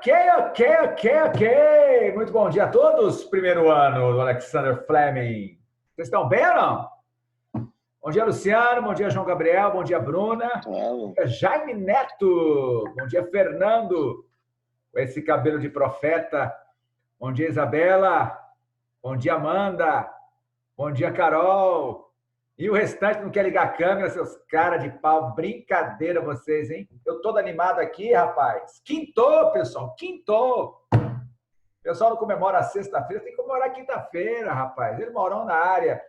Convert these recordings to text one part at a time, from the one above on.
Ok. Muito bom dia a todos. Primeiro ano do Alexander Fleming. Vocês estão bem ou não? Bom dia, Luciano. Bom dia, João Gabriel. Bom dia, Bruna. Bom dia, Jaime Neto. Bom dia, Fernando. Com esse cabelo de profeta. Bom dia, Isabela. Bom dia, Amanda. Bom dia, Carol. E o restante não quer ligar a câmera, seus caras de pau. Brincadeira vocês, hein? Eu todo animado aqui, rapaz. Quintou, pessoal. Quintou. O pessoal não comemora a sexta-feira, tem que comemorar a quinta-feira, rapaz. Eles moram na área.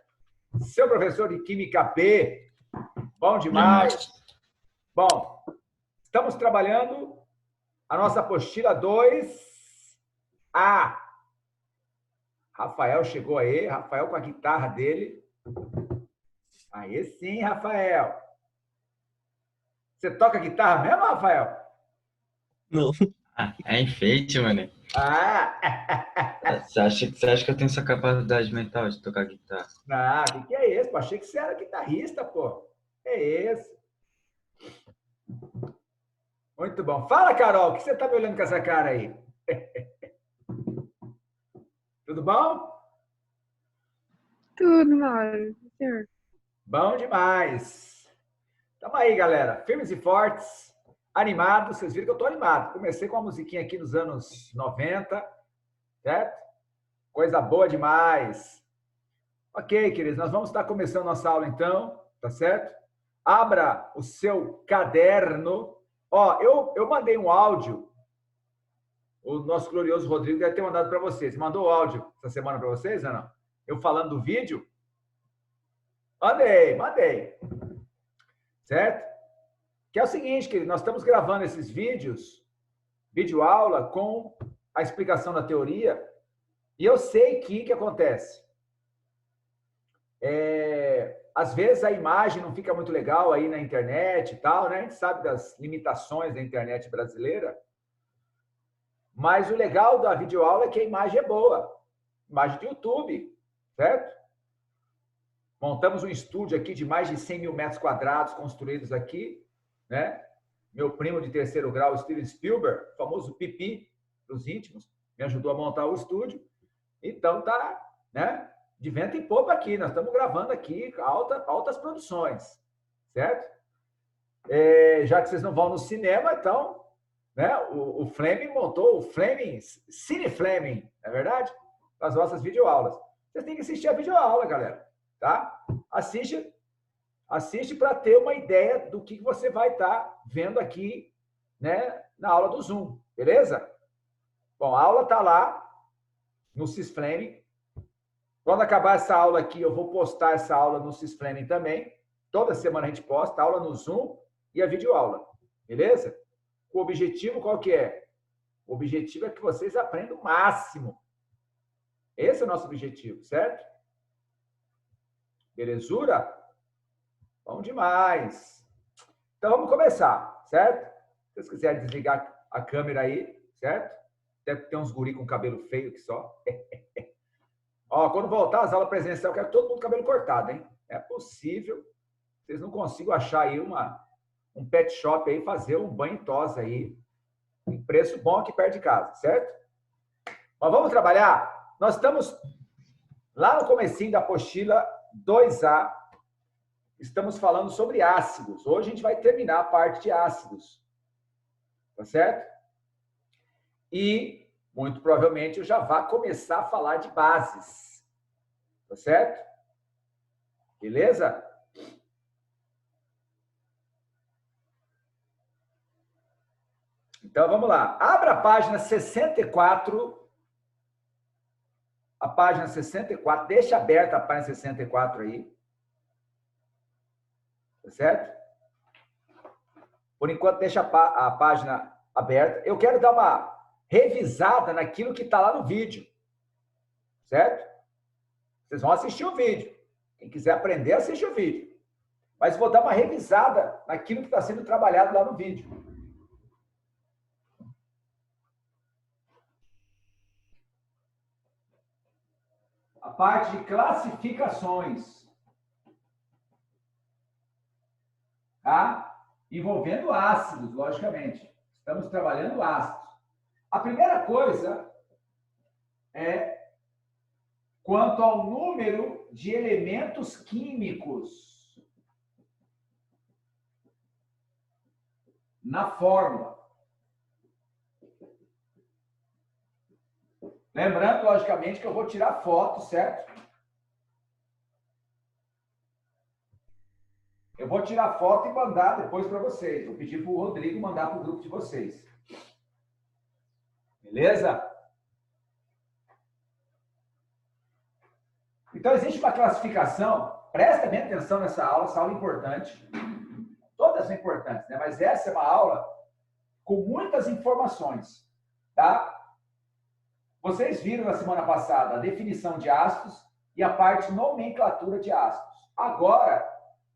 Seu professor de Química B. Bom demais. Bom, estamos trabalhando a nossa apostila 2A. Rafael chegou aí. Rafael com a guitarra dele. Aí sim, Rafael. Você toca guitarra mesmo, Rafael? Não. É enfeite, mano. Ah! Você acha que eu tenho essa capacidade mental de tocar guitarra? Ah, o que é isso? Pô, achei que você era guitarrista, pô. É isso. Muito bom. Fala, Carol, o que você tá me olhando com essa cara aí? Tudo bom? Tudo, Mauro. Senhor. Bom demais. Tamo aí, galera. Firmes e fortes, animados. Vocês viram que eu tô animado. Comecei com uma musiquinha aqui nos anos 90, certo? Coisa boa demais. Ok, queridos, nós vamos estar começando nossa aula então, tá certo? Abra o seu caderno. Ó, eu mandei um áudio. O nosso glorioso Rodrigo deve ter mandado para vocês. Mandou o áudio essa semana para vocês ou não? Eu falando do vídeo? Mandei. Certo? Que é o seguinte, querido, nós estamos gravando esses vídeos, vídeo aula, com a explicação da teoria, e eu sei que o que acontece? Às vezes a imagem não fica muito legal aí na internet e tal, né? A gente sabe das limitações da internet brasileira, mas o legal da videoaula é que a imagem é boa. Imagem de YouTube, certo? Montamos um estúdio aqui de mais de 100 mil metros quadrados construídos aqui, né? Meu primo de terceiro grau, Steven Spielberg, famoso Pipi dos íntimos, me ajudou a montar o estúdio. Então tá, né? De vento em popa aqui. Nós estamos gravando aqui altas produções, certo? Já que vocês não vão no cinema, então, né? O Fleming montou o Fleming, Cine Fleming, não é verdade? As nossas videoaulas. Vocês têm que assistir a videoaula, galera, tá? Assiste para ter uma ideia do que você vai estar vendo aqui, né? Na aula do Zoom, beleza? Bom, a aula tá lá no Cisfleming. Quando acabar essa aula aqui, eu vou postar essa aula no Cisfleming também. Toda semana a gente posta a aula no Zoom e a videoaula. Beleza? O objetivo qual que é? O objetivo é que vocês aprendam o máximo. Esse é o nosso objetivo, certo? Belezura? Bom demais. Então vamos começar, certo? Se vocês quiserem desligar a câmera aí, certo? Deve ter uns guri com cabelo feio que só. Ó, quando voltar às aulas presenciais, eu quero todo mundo com cabelo cortado, hein? É possível. Vocês não conseguem achar aí um pet shop aí, fazer um banho em tosa aí. Em preço bom aqui perto de casa, certo? Mas vamos trabalhar? Nós estamos lá no comecinho da apostila 2A. Estamos falando sobre ácidos. Hoje a gente vai terminar a parte de ácidos. Tá certo? E muito provavelmente eu já vou começar a falar de bases. Tá certo? Beleza? Então vamos lá. Abra a página 64. A página 64. Deixa aberta a página 64 aí. Tá certo? Por enquanto, deixa a página aberta. Eu quero dar uma revisada naquilo que está lá no vídeo. Certo? Vocês vão assistir o vídeo. Quem quiser aprender, assiste o vídeo. Mas vou dar uma revisada naquilo que está sendo trabalhado lá no vídeo. A parte de classificações. Tá? Envolvendo ácidos, logicamente. Estamos trabalhando ácidos. A primeira coisa é quanto ao número de elementos químicos na fórmula. Lembrando, logicamente, que eu vou tirar foto, certo? Eu vou tirar foto e mandar depois para vocês. Vou pedir para o Rodrigo mandar para o grupo de vocês. Beleza? Então, existe uma classificação. Presta bem atenção nessa aula. Essa aula é importante. Todas são importantes, né? Mas essa é uma aula com muitas informações, tá? Vocês viram na semana passada a definição de ácidos e a parte nomenclatura de ácidos. Agora,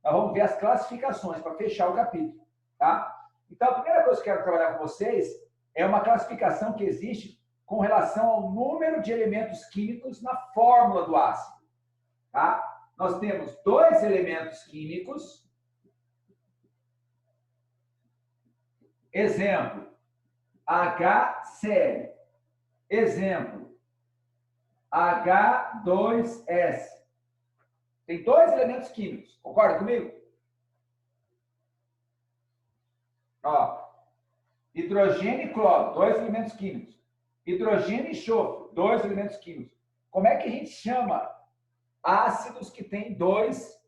nós vamos ver as classificações para fechar o capítulo, tá? Então, a primeira coisa que eu quero trabalhar com vocês é uma classificação que existe com relação ao número de elementos químicos na fórmula do ácido, tá? Nós temos 2 elementos químicos. Exemplo, HCl. Exemplo, H2S. Tem 2 elementos químicos. Concorda comigo? Ó, hidrogênio e cloro, 2 elementos químicos. Hidrogênio e enxofre, 2 elementos químicos. Como é que a gente chama ácidos que têm 2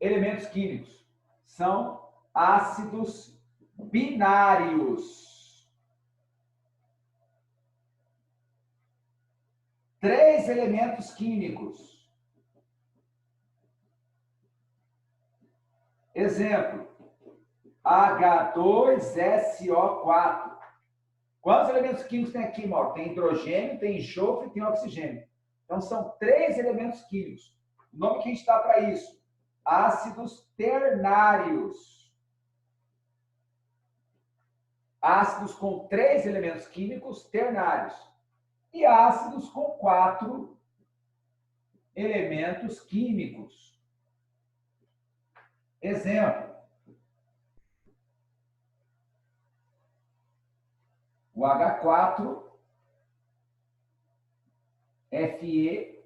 elementos químicos? São ácidos binários. 3 elementos químicos. Exemplo, H2SO4. Quantos elementos químicos tem aqui, Mauro? Tem hidrogênio, tem enxofre e tem oxigênio. Então, são 3 elementos químicos. O nome que a gente dá para isso? Ácidos ternários. Ácidos com 3 elementos químicos ternários. E ácidos com 4 elementos químicos. Exemplo. O H4, Fe,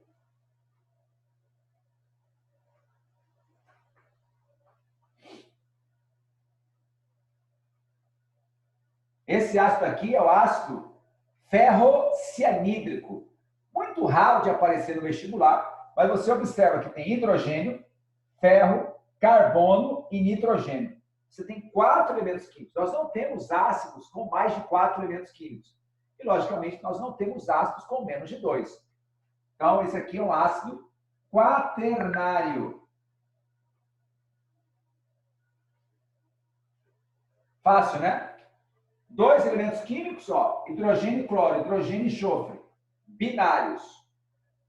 esse ácido aqui é o ácido ferrocianídrico. Muito raro de aparecer no vestibular, mas você observa que tem hidrogênio, ferro, carbono e nitrogênio. Você tem 4 elementos químicos. Nós não temos ácidos com mais de 4 elementos químicos. E, logicamente, nós não temos ácidos com menos de 2. Então, esse aqui é um ácido quaternário. Fácil, né? 2 elementos químicos, ó, hidrogênio e cloro, hidrogênio e enxofre, binários.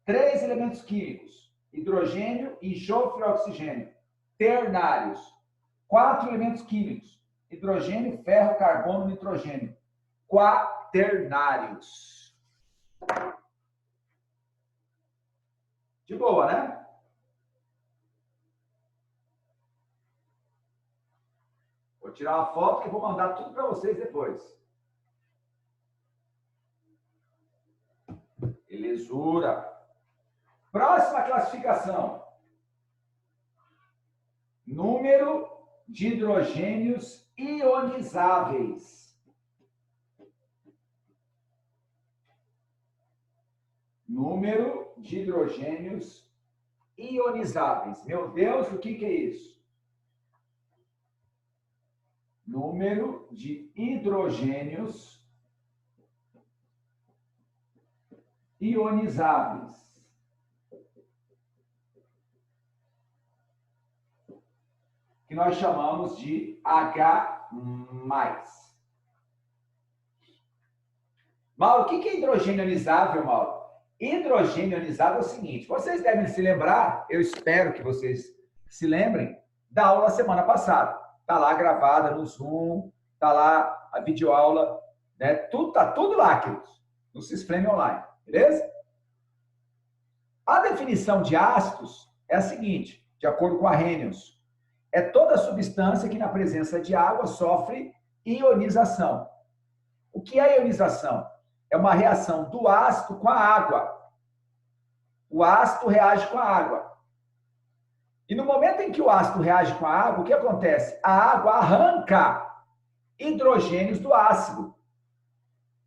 3 elementos químicos, hidrogênio, enxofre e oxigênio, ternários. 4 elementos químicos, hidrogênio, ferro, carbono, nitrogênio, quaternários. De boa, né? Vou tirar uma foto que eu vou mandar tudo para vocês depois. Belezura. Próxima classificação. Número de hidrogênios ionizáveis. Número de hidrogênios ionizáveis. Meu Deus, o que é isso? Número de hidrogênios ionizáveis. Que nós chamamos de H+. Mauro, o que é hidrogênio ionizável, Mauro? Hidrogênio ionisado é o seguinte, vocês devem se lembrar, eu espero que vocês se lembrem, da aula semana passada. Está lá gravada no Zoom, está lá a videoaula, né? Está tudo lá, queridos, no Cisflame Online, beleza? A definição de ácidos é a seguinte, de acordo com a Arrhenius, é toda substância que na presença de água sofre ionização. O que é ionização? É uma reação do ácido com a água. O ácido reage com a água. E no momento em que o ácido reage com a água, o que acontece? A água arranca hidrogênios do ácido.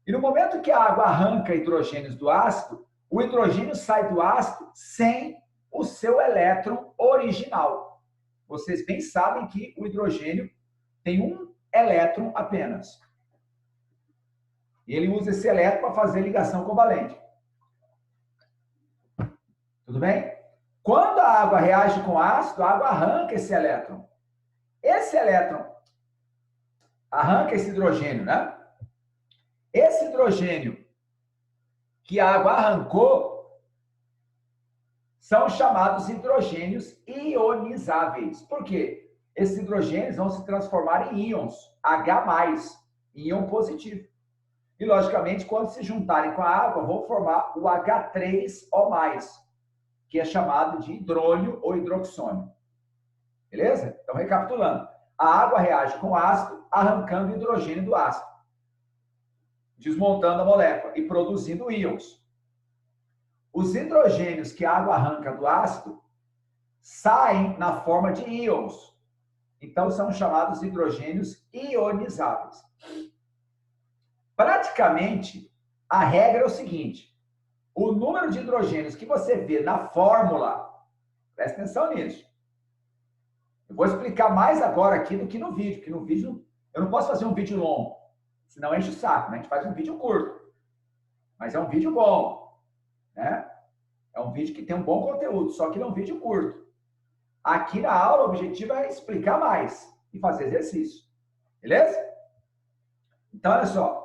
E no momento que a água arranca hidrogênios do ácido, o hidrogênio sai do ácido sem o seu elétron original. Vocês bem sabem que o hidrogênio tem um elétron apenas. E ele usa esse elétron para fazer ligação covalente. Tudo bem? Quando a água reage com ácido, a água arranca esse elétron. Esse elétron arranca esse hidrogênio, né? Esse hidrogênio que a água arrancou são chamados hidrogênios ionizáveis. Por quê? Esses hidrogênios vão se transformar em íons, H+, íon positivo. E, logicamente, quando se juntarem com a água, vão formar o H3O+, que é chamado de hidrônio ou hidroxônio. Beleza? Então, recapitulando. A água reage com o ácido, arrancando hidrogênio do ácido, desmontando a molécula e produzindo íons. Os hidrogênios que a água arranca do ácido saem na forma de íons. Então, são chamados hidrogênios ionizáveis. Praticamente, a regra é o seguinte: o número de hidrogênios que você vê na fórmula, presta atenção nisso. Eu vou explicar mais agora aqui do que no vídeo, porque no vídeo eu não posso fazer um vídeo longo, senão enche o saco, né? A gente faz um vídeo curto. Mas é um vídeo bom, né? É um vídeo que tem um bom conteúdo, só que não é um vídeo curto. Aqui na aula, o objetivo é explicar mais e fazer exercício. Beleza? Então, olha só.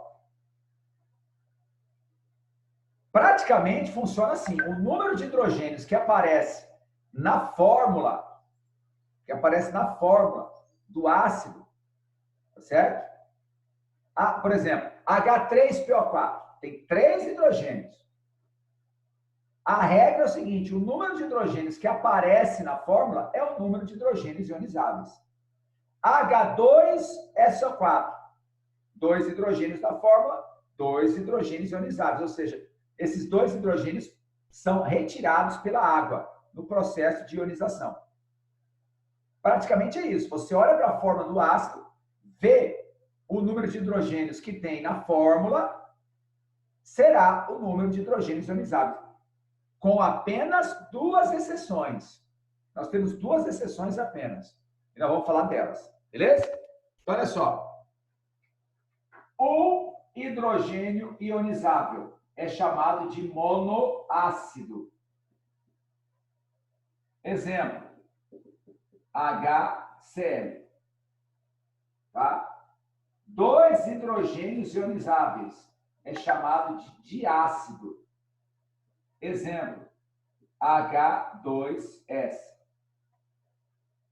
Praticamente funciona assim. O número de hidrogênios que aparece na fórmula, do ácido, tá certo? Por exemplo, H3PO4 tem 3 hidrogênios. A regra é o seguinte: o número de hidrogênios que aparece na fórmula é o número de hidrogênios ionizáveis. H2SO4, 2 hidrogênios na fórmula, 2 hidrogênios ionizáveis, ou seja, esses 2 hidrogênios são retirados pela água no processo de ionização. Praticamente é isso. Você olha para a fórmula do ácido, vê o número de hidrogênios que tem na fórmula, será o número de hidrogênios ionizáveis, com apenas 2 exceções. Nós temos 2 exceções apenas. E nós vamos falar delas. Beleza? Então, olha só. O hidrogênio ionizável é chamado de monoácido. Exemplo, HCl. Tá? 2 hidrogênios ionizáveis é chamado de diácido. Exemplo, H2S.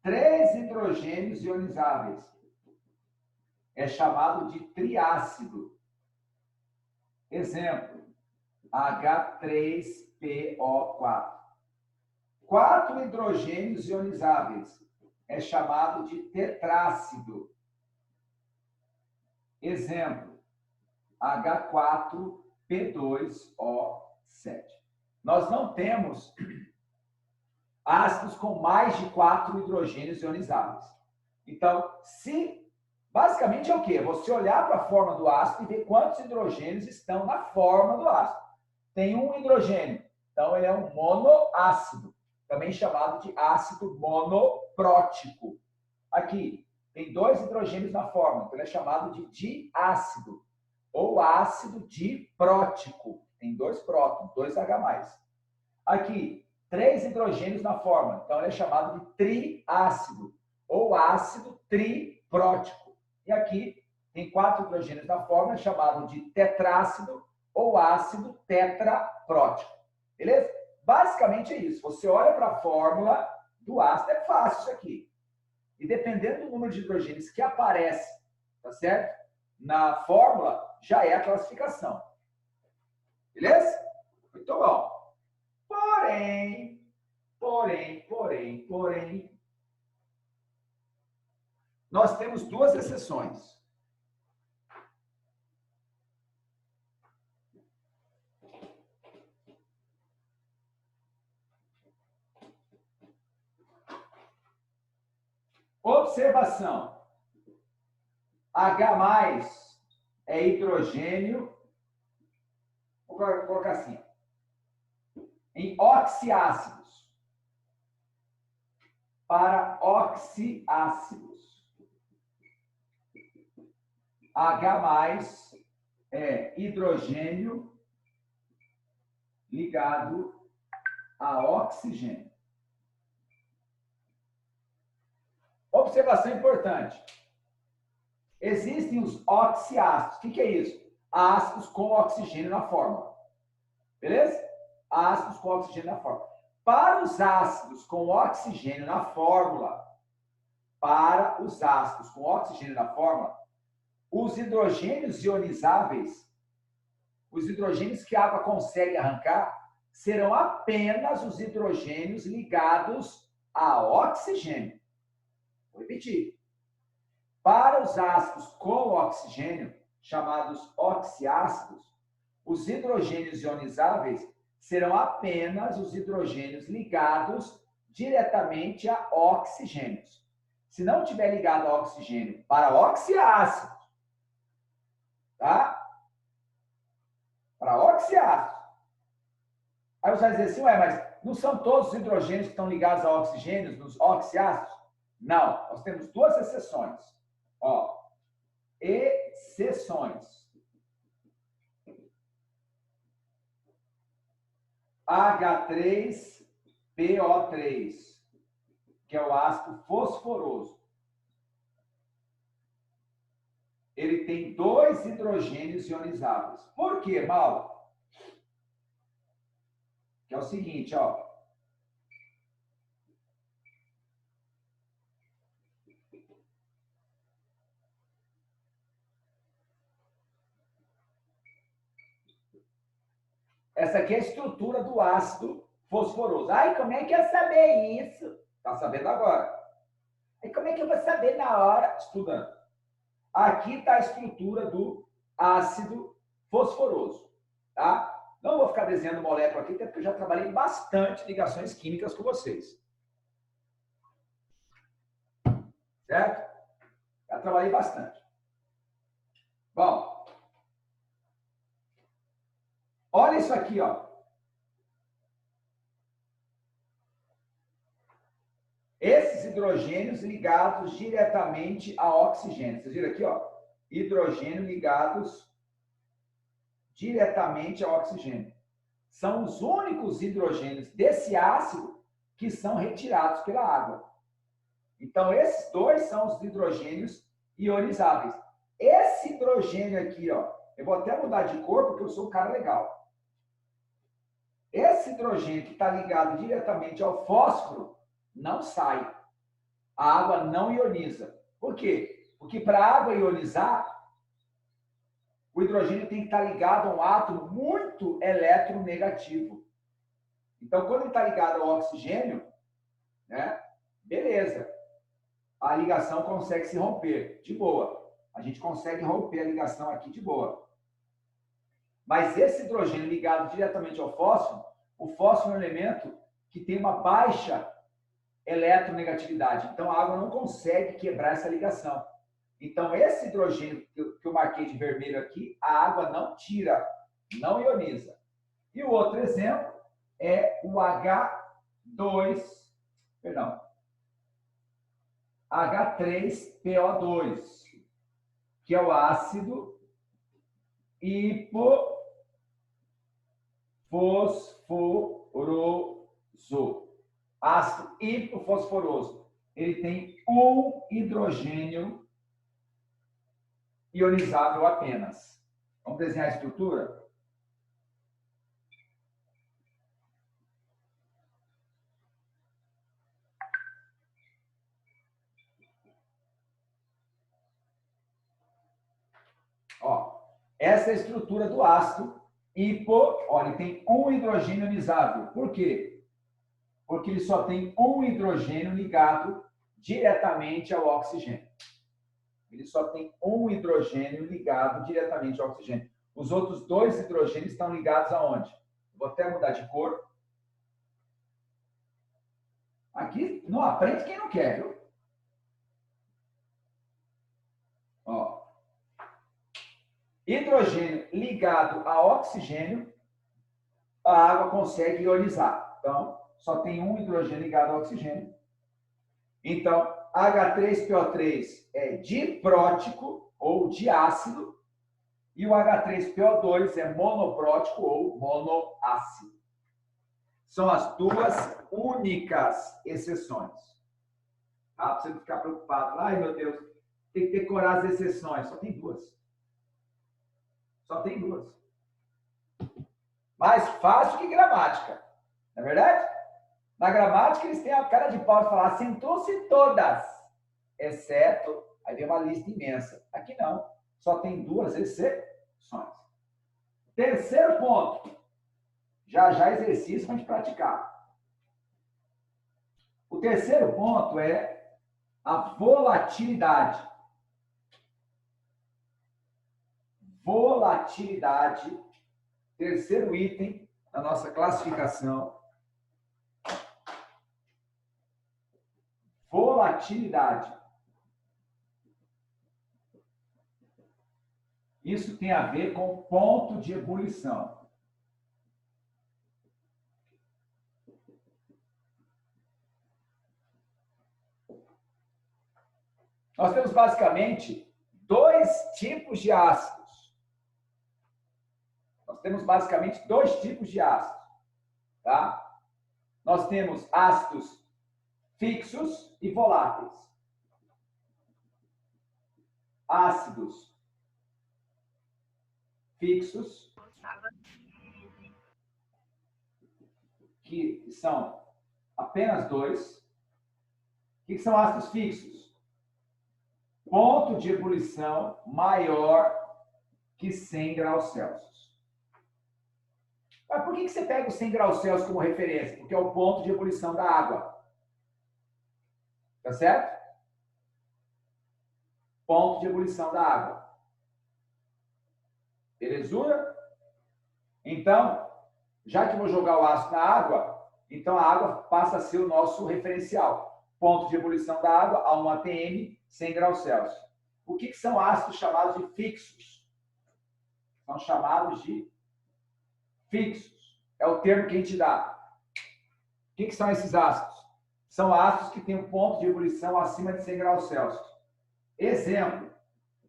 3 hidrogênios ionizáveis é chamado de triácido. Exemplo, H3PO4. 4 hidrogênios ionizáveis é chamado de tetrácido. Exemplo, H4P2O7. Nós não temos ácidos com mais de 4 hidrogênios ionizáveis. Então, basicamente é o quê? Você olhar para a forma do ácido e ver quantos hidrogênios estão na forma do ácido. Tem um hidrogênio, então ele é um monoácido, também chamado de ácido monoprótico. Aqui, tem 2 hidrogênios na forma, então ele é chamado de diácido, ou ácido diprótico. Tem 2 prótons, 2H+. Aqui, 3 hidrogênios na forma, então ele é chamado de triácido, ou ácido triprótico. E aqui, tem 4 hidrogênios na forma, é chamado de tetrácido, ou ácido tetraprótico. Beleza? Basicamente é isso. Você olha para a fórmula do ácido, é fácil isso aqui. E dependendo do número de hidrogênios que aparece, tá certo? Na fórmula, já é a classificação. Beleza? Muito bom. Porém, nós temos 2 exceções. Observação. H+ é hidrogênio, vou colocar assim, em oxiácidos. Para oxiácidos. H+ é hidrogênio ligado a oxigênio. Observação importante. Existem os oxiácidos. O que é isso? Ácidos com oxigênio na fórmula. Beleza? Ácidos com oxigênio na fórmula. Para os ácidos com oxigênio na fórmula, os hidrogênios ionizáveis, os hidrogênios que a água consegue arrancar, serão apenas os hidrogênios ligados a oxigênio. Vou repetir. Para os ácidos com oxigênio, chamados oxiácidos, os hidrogênios ionizáveis serão apenas os hidrogênios ligados diretamente a oxigênios. Se não tiver ligado a oxigênio para oxiácidos, tá? Para oxiácidos. Aí você vai dizer assim, ué, mas não são todos os hidrogênios que estão ligados a oxigênios, nos oxiácidos? Não, nós temos duas exceções. Ó, exceções. H3PO3, que é o ácido fosforoso. Ele tem 2 hidrogênios ionizáveis. Por quê, Mauro? Que é o seguinte, ó. Essa aqui é a estrutura do ácido fosforoso. Ai, como é que eu saber isso? Tá sabendo agora. E como é que eu vou saber na hora? Estudando. Aqui está a estrutura do ácido fosforoso, tá? Não vou ficar desenhando molécula aqui, até porque eu já trabalhei bastante ligações químicas com vocês. Certo? Já trabalhei bastante. Bom, olha isso aqui, ó. Esses hidrogênios ligados diretamente a oxigênio. Vocês viram aqui, ó? Hidrogênio ligados diretamente a oxigênio. São os únicos hidrogênios desse ácido que são retirados pela água. Então, esses dois são os hidrogênios ionizáveis. Esse hidrogênio aqui, ó, eu vou até mudar de cor porque eu sou um cara legal. Esse hidrogênio que está ligado diretamente ao fósforo não sai. A água não ioniza. Por quê? Porque para a água ionizar, o hidrogênio tem que estar ligado a um átomo muito eletronegativo. Então, quando ele está ligado ao oxigênio, né, beleza. A ligação consegue se romper, de boa. A gente consegue romper a ligação aqui de boa. Mas esse hidrogênio ligado diretamente ao fósforo, o fósforo é um elemento que tem uma baixa eletronegatividade. Então, a água não consegue quebrar essa ligação. Então, esse hidrogênio que eu marquei de vermelho aqui, a água não tira, não ioniza. E o outro exemplo é o H3PO2, que é o ácido hipofosforoso. Ácido hipofosforoso. Ele tem um hidrogênio ionizável apenas. Vamos desenhar a estrutura? Ó, essa é a estrutura do ácido olha, ele tem um hidrogênio ionizável. Por quê? Porque ele só tem um hidrogênio ligado diretamente ao oxigênio. Ele só tem um hidrogênio ligado diretamente ao oxigênio. Os outros dois hidrogênios estão ligados aonde? Vou até mudar de cor. Aqui não aprende quem não quer, viu? hidrogênio ligado a oxigênio, a água consegue ionizar. Então, só tem um hidrogênio ligado a oxigênio. Então, H3PO3 é diprótico ou diácido e o H3PO2 é monoprótico ou monoácido. São as duas únicas exceções. Tá? Para você não ficar preocupado. Ai, meu Deus, tem que decorar as exceções. Só tem duas. Só tem duas. Mais fácil que gramática. Não é verdade? Na gramática, eles têm a cara de pau de falar, assentou-se todas, exceto, aí vem uma lista imensa. Aqui não, só tem duas exceções. Terceiro ponto, já exercício para a gente praticar. O terceiro ponto é a volatilidade. Volatilidade, terceiro item da nossa classificação. Volatilidade. Isso tem a ver com ponto de ebulição. Nós temos basicamente dois tipos de ácidos. Nós temos basicamente dois tipos de ácidos. Tá? Nós temos ácidos fixos e voláteis. Ácidos fixos, que são apenas dois. O que são ácidos fixos? Ponto de ebulição maior que 100 graus Celsius. Mas por que você pega os 100 graus Celsius como referência? Porque é o ponto de ebulição da água. Tá certo? Ponto de ebulição da água. Belezura? Então, já que eu vou jogar o ácido na água, então a água passa a ser o nosso referencial. Ponto de ebulição da água a 1 atm, 100 graus Celsius. O que são ácidos chamados de fixos? São chamados de fixos. É o termo que a gente dá. O que são esses ácidos? São ácidos que têm um ponto de ebulição acima de 100 graus Celsius. Exemplo,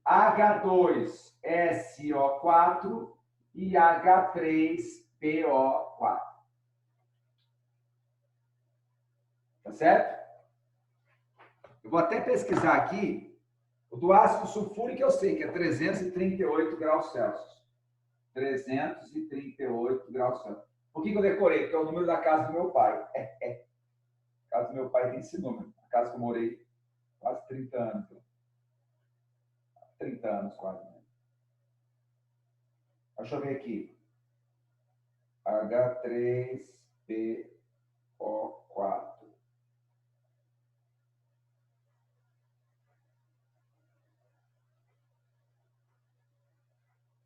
H2SO4 e H3PO4. Tá certo? Eu vou até pesquisar aqui o do ácido sulfúrico, eu sei que é 338 graus Celsius. 338 graus Celsius. Por que eu decorei? Porque é o número da casa do meu pai. A casa do meu pai tem esse número. A casa que eu morei quase 30 anos. 30 anos quase. Né? Deixa eu ver aqui. H3PO4.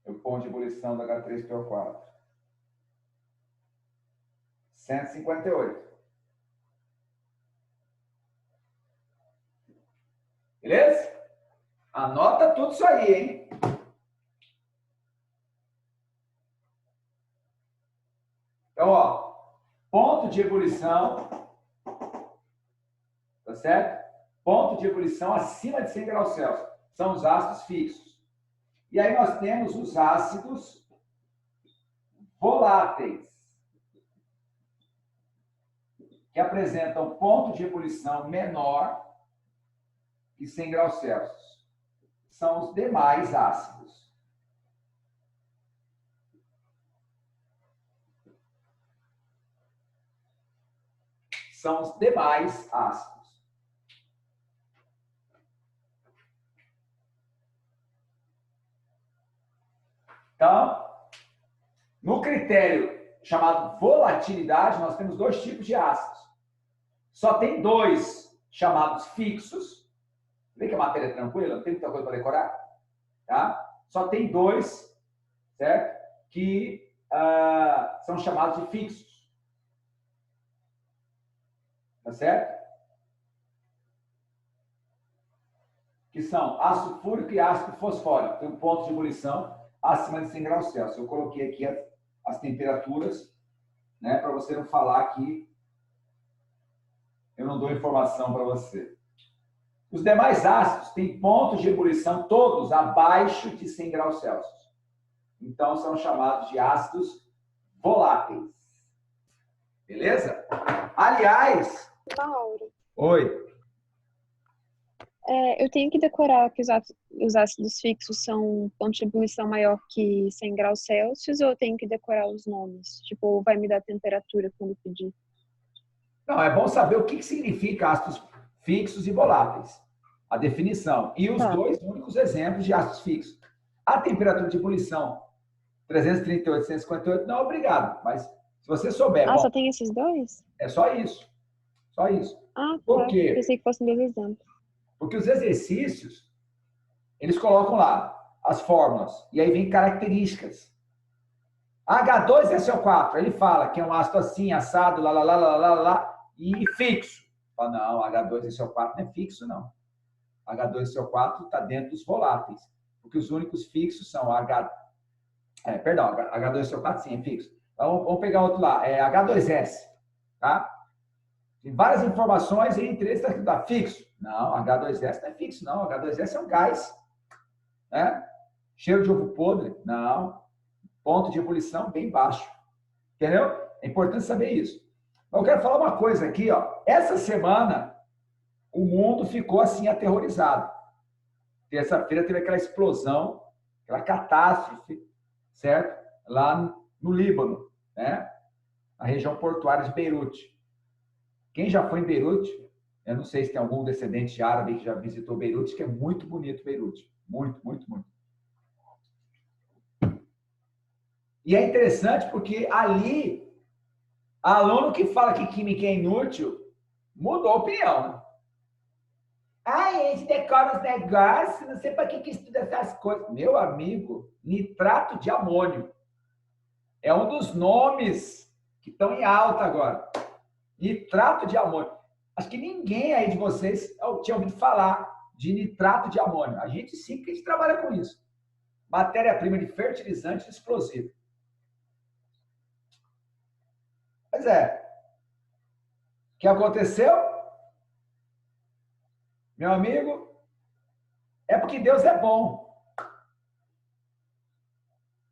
O ponto de ebulição da H3PO4. 158. Beleza? Anota tudo isso aí, hein? Então, ó, ponto de ebulição, tá certo? Ponto de ebulição acima de 100 graus Celsius. São os ácidos fixos. E aí nós temos os ácidos voláteis, que apresentam ponto de ebulição menor que 100 graus Celsius. São os demais ácidos. São os demais ácidos. Então, no critério chamado volatilidade, nós temos dois tipos de ácidos. Só tem dois chamados fixos. Vê que a matéria é tranquila, não tem muita coisa para decorar? Tá? Só tem dois, certo? Que são chamados de fixos. Tá certo? Que são ácido fúrico e ácido fosfórico. Tem um ponto de ebulição acima de 100 graus Celsius. Eu coloquei aqui as temperaturas, né, para você não falar que eu não dou informação para você. Os demais ácidos têm pontos de ebulição todos abaixo de 100 graus Celsius. Então, são chamados de ácidos voláteis. Beleza? Aliás... Mauro, Oi. eu tenho que decorar que os ácidos fixos são ponto de ebulição maior que 100 graus Celsius ou eu tenho que decorar os nomes? Tipo, vai me dar temperatura quando pedir? Não, é bom saber o que significa ácidos fixos e voláteis. A definição. E os dois únicos exemplos de ácidos fixos. A temperatura de ebulição 338, 158, não, obrigado. Mas se você souber... Ah, bom, só tem esses dois? É só isso. Só isso. Ah, tá. Por quê? Pensei que fossem dois exemplos. Porque os exercícios, eles colocam lá as fórmulas. E aí vem características. H2SO4, ele fala que é um ácido assim, assado, lá, e fixo. Fala, não, H2SO4 não é fixo, não. H2SO4 está dentro dos voláteis. Porque os únicos fixos são H2SO4 sim, é fixo. Então, vamos pegar outro lá, H2S, tá? Tem várias informações e entre eles está escrito fixo. Não, H2S não é fixo, não. H2S é um gás. Né? Cheiro de ovo podre? Não. Ponto de ebulição bem baixo. Entendeu? É importante saber isso. Mas eu quero falar uma coisa aqui, ó. Essa semana, o mundo ficou assim aterrorizado. Terça-feira teve aquela explosão, aquela catástrofe, certo? Lá no Líbano, né? Na região portuária de Beirute. Quem já foi em Beirute, eu não sei se tem algum descendente de árabe que já visitou Beirute, que é muito bonito Beirute. Muito, muito, muito. E é interessante porque ali, aluno que fala que química é inútil, mudou a opinião. Né? Ah, esse decora os negócios, não sei para que estuda essas coisas. Meu amigo, nitrato de amônio. É um dos nomes que estão em alta agora. Nitrato de amônio. Acho que ninguém aí de vocês tinha ouvido falar de nitrato de amônio. A gente sim, que a gente trabalha com isso. Matéria-prima de fertilizante explosivo. Pois é. O que aconteceu? Meu amigo, é porque Deus é bom.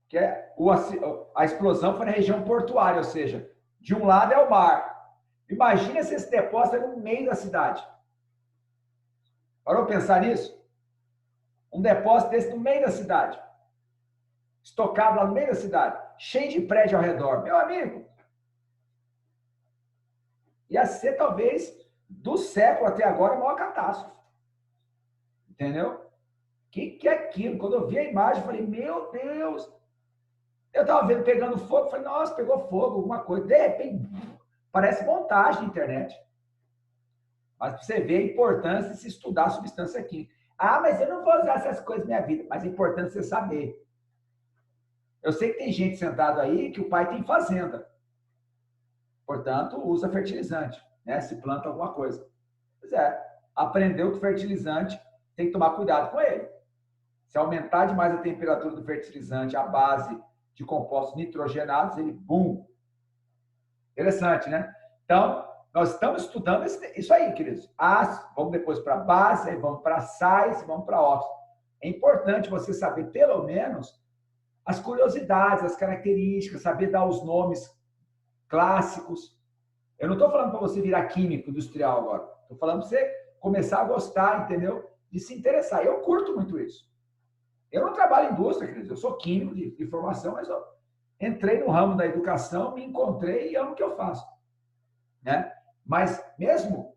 Que a explosão foi na região portuária, ou seja, de um lado é o mar. Imagina se esse depósito é no meio da cidade. Parou para pensar nisso? Um depósito desse no meio da cidade. Estocado lá no meio da cidade. Cheio de prédio ao redor. Meu amigo. Ia ser, talvez, do século até agora, a maior catástrofe. Entendeu? O que é aquilo? Quando eu vi a imagem, eu falei, meu Deus. Eu estava vendo pegando fogo. Falei, nossa, pegou fogo, alguma coisa. De repente, parece montagem na internet. Mas para você ver a importância de se estudar a substância química. Ah, mas eu não vou usar essas coisas na minha vida. Mas é importante você saber. Eu sei que tem gente sentada aí que o pai tem fazenda. Portanto, usa fertilizante, né? Se planta alguma coisa. Pois é, aprendeu que o fertilizante tem que tomar cuidado com ele. Se aumentar demais a temperatura do fertilizante à base de compostos nitrogenados, ele, bum! Interessante, né? Então, nós estamos estudando isso aí, queridos. Vamos depois para base, vamos para sais, vamos para óxido. É importante você saber, pelo menos, as curiosidades, as características, saber dar os nomes clássicos. Eu não estou falando para você virar químico industrial agora. Estou falando para você começar a gostar, entendeu? De se interessar. Eu curto muito isso. Eu não trabalho em indústria, queridos. Eu sou químico de formação, mas eu entrei no ramo da educação, me encontrei e amo o que eu faço. Né? Mas mesmo,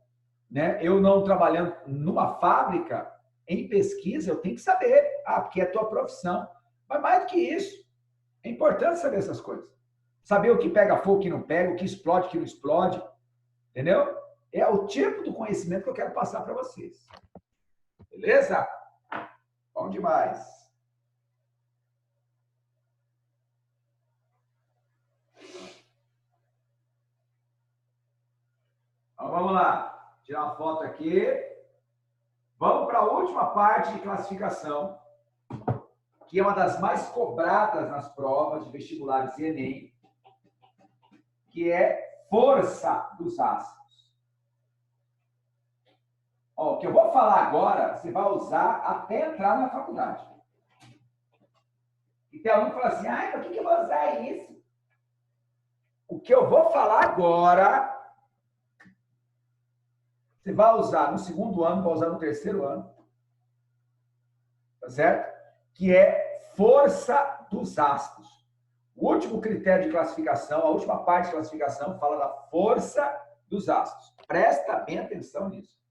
né, eu não trabalhando numa fábrica, em pesquisa, eu tenho que saber, porque é a tua profissão. Mas mais do que isso, é importante saber essas coisas. Saber o que pega fogo, o que não pega, o que explode, o que não explode. Entendeu? É o tipo do conhecimento que eu quero passar para vocês. Beleza? Bom demais. Então, vamos lá. Tirar uma foto aqui. Vamos para a última parte de classificação. que é uma das mais cobradas nas provas de vestibulares e Enem, que é força dos ácidos. Ó, o que eu vou falar agora, você vai usar até entrar na faculdade. E tem aluno que fala assim, ai, por que eu vou usar isso? O que eu vou falar agora, você vai usar no segundo ano, vai usar no terceiro ano. Tá certo? Que é força dos ácidos. O último critério de classificação, a última parte de classificação, fala da força dos ácidos. Presta bem atenção nisso.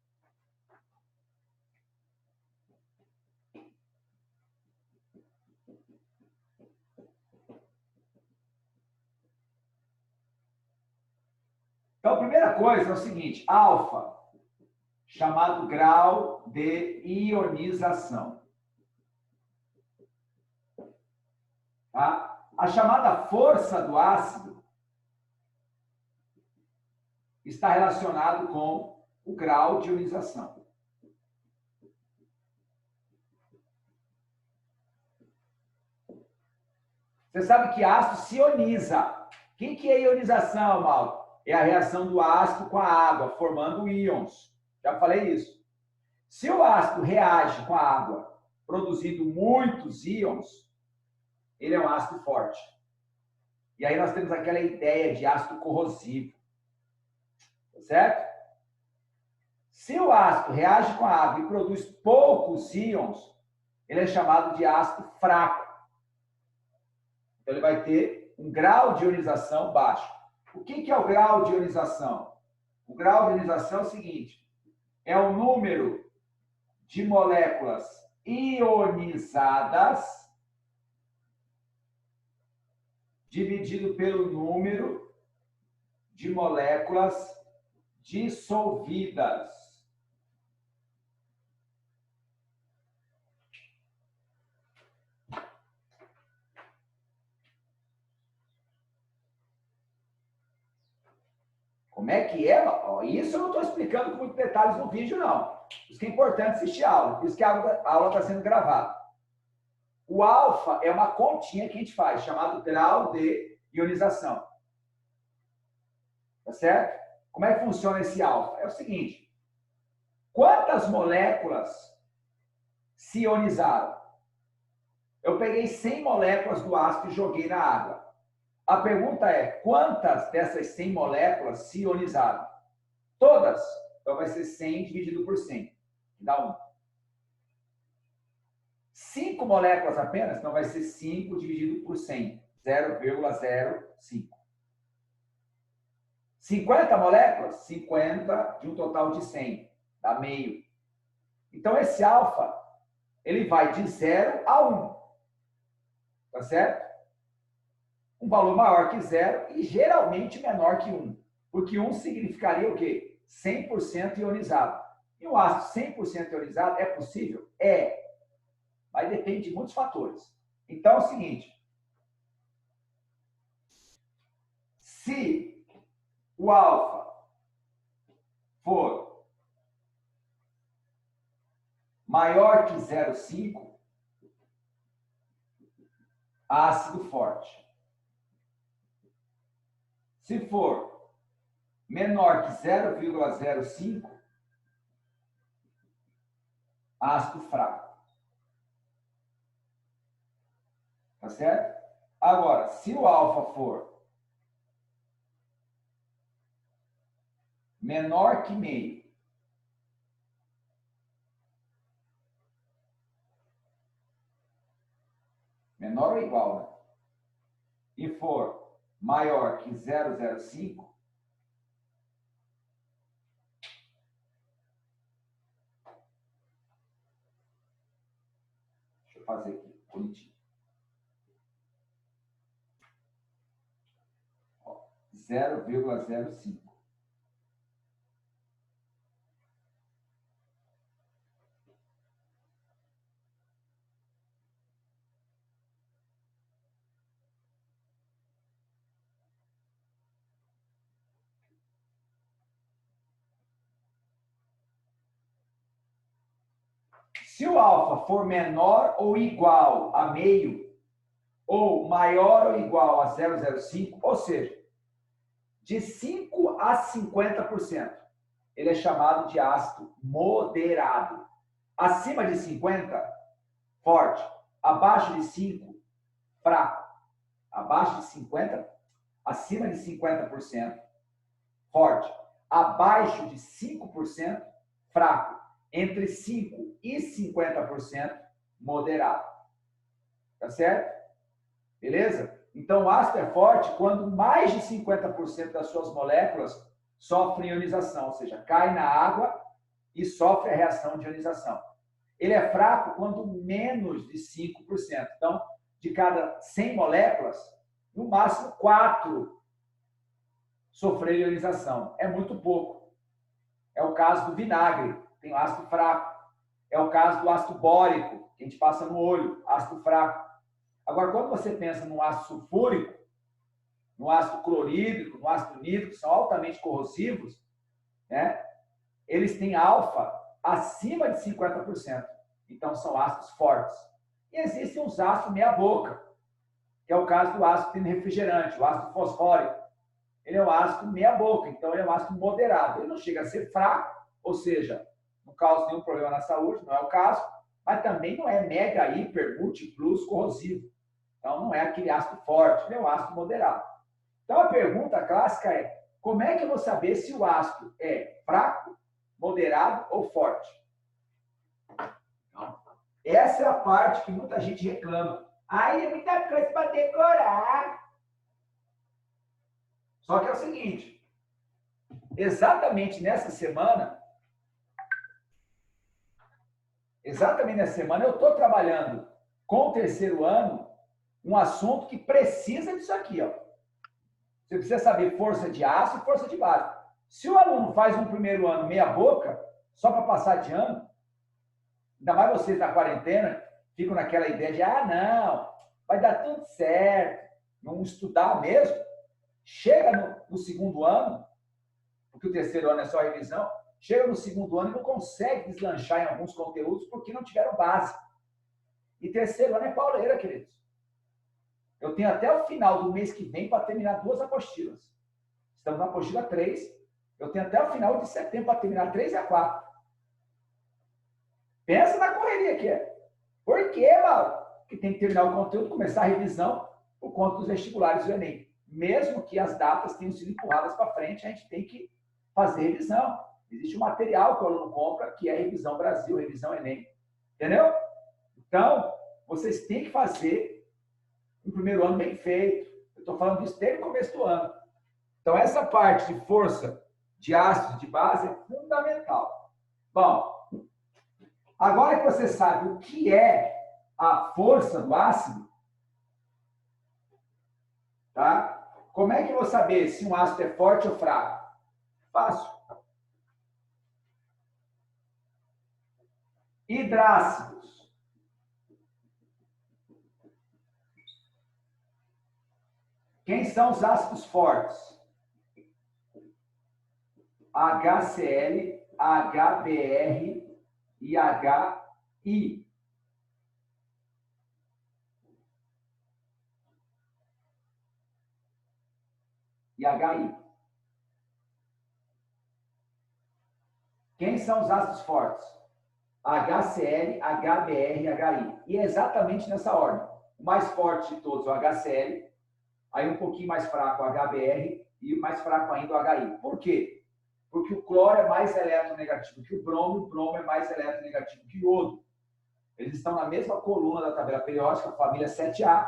Então, a primeira coisa é o seguinte, alfa, chamado grau de ionização. Tá? A chamada força do ácido está relacionado com o grau de ionização. Você sabe que ácido se ioniza. O que é ionização, Mauro? É a reação do ácido com a água, formando íons. Já falei isso. Se o ácido reage com a água, produzindo muitos íons, ele é um ácido forte. E aí nós temos aquela ideia de ácido corrosivo. Certo? Se o ácido reage com a água e produz poucos íons, ele é chamado de ácido fraco. Então, ele vai ter um grau de ionização baixo. O que é o grau de ionização? O grau de ionização é o seguinte, é o número de moléculas ionizadas dividido pelo número de moléculas dissolvidas. Como é que é? Isso eu não estou explicando com muitos detalhes no vídeo, não. Isso que é importante assistir a aula. Por isso que a aula está sendo gravada. O alfa é uma continha que a gente faz, chamado grau de ionização. Tá certo? Como é que funciona esse alfa? É o seguinte. Quantas moléculas se ionizaram? Eu peguei 100 moléculas do ácido e joguei na água. A pergunta é, quantas dessas 100 moléculas se ionizaram? Todas. Então, vai ser 100 dividido por 100, que dá 1. 5 moléculas apenas? Então, vai ser 5 dividido por 100, 0,05. 50 moléculas? 50 de um total de 100, dá meio. Então, esse alfa, ele vai de 0 a 1. Tá certo? Um valor maior que 0 e geralmente menor que 1. Porque 1 significaria o quê? 100% ionizado. E um ácido 100% ionizado é possível? É. Mas depende de muitos fatores. Então é o seguinte. Se o alfa for maior que 0,5, ácido forte. Se for menor que 0,05, ácido fraco. Tá certo? Agora, se o alfa for menor que meio, menor ou igual, né? E for maior que 0,05, deixa eu fazer aqui, bonitinho. 0,05. Se o alfa for menor ou igual a meio, ou maior ou igual a 0,05, ou seja, de 5 a 50%, ele é chamado de ácido moderado. Acima de 50, forte. Abaixo de 5, fraco. Abaixo de 50, acima de 50%, forte. Abaixo de 5%, fraco. Entre 5 e 50%, moderado. Tá certo? Beleza? Então, o ácido é forte quando mais de 50% das suas moléculas sofrem ionização, ou seja, cai na água e sofre a reação de ionização. Ele é fraco quando menos de 5%. Então, de cada 100 moléculas, no máximo 4 sofreram ionização. É muito pouco. É o caso do vinagre, tem o ácido fraco. É o caso do ácido bórico, que a gente passa no olho, ácido fraco. Agora, quando você pensa no ácido sulfúrico, no ácido clorídrico, no ácido nítrico, são altamente corrosivos, né? Eles têm alfa acima de 50%. Então, são ácidos fortes. E existem os ácidos meia-boca, que é o caso do ácido refrigerante, o ácido fosfórico. Ele é um ácido meia-boca, então ele é um ácido moderado. Ele não chega a ser fraco, ou seja, não causa nenhum problema na saúde, não é o caso, mas também não é mega, hiper, multiplus corrosivo. Então, não é aquele ácido forte, ele é um ácido moderado. Então, a pergunta clássica é, como é que eu vou saber se o ácido é fraco, moderado ou forte? Então, essa é a parte que muita gente reclama. Ai, é muita coisa para decorar. Só que é o seguinte, exatamente nessa semana, eu estou trabalhando com o terceiro ano um assunto que precisa disso aqui, ó. Você precisa saber força de ácido e força de base. Se o aluno faz um primeiro ano meia boca, só para passar de ano, ainda mais vocês na quarentena, ficam naquela ideia de, não, vai dar tudo certo, não estudar mesmo, chega no segundo ano, porque o terceiro ano é só revisão, chega no segundo ano e não consegue deslanchar em alguns conteúdos porque não tiveram base. E terceiro ano é pauleira, queridos. Eu tenho até o final do mês que vem para terminar 2 apostilas. Estamos na apostila 3. Eu tenho até o final de setembro para terminar 3 e a 4. Pensa na correria que é. Por quê, Mauro? Porque tem que terminar o conteúdo, começar a revisão por conta dos vestibulares do Enem. Mesmo que as datas tenham sido empurradas para frente, a gente tem que fazer revisão. Existe um material que o aluno compra, que é revisão Brasil, revisão Enem. Entendeu? Então, vocês têm que fazer um primeiro ano bem feito. Eu estou falando disso desde o começo do ano. Então, essa parte de força de ácido de base é fundamental. Bom, agora que você sabe o que é a força do ácido, tá? Como é que eu vou saber se um ácido é forte ou fraco? Fácil. Hidrácidos. Quem são os ácidos fortes? HCl, HBr e HI. E HI. Quem são os ácidos fortes? HCl, HBr e HI. E é exatamente nessa ordem. O mais forte de todos, o HCl, aí um pouquinho mais fraco o HBr e o mais fraco ainda o HI. Por quê? Porque o cloro é mais eletronegativo que o bromo é mais eletronegativo que o iodo. Eles estão na mesma coluna da tabela periódica, família 7A.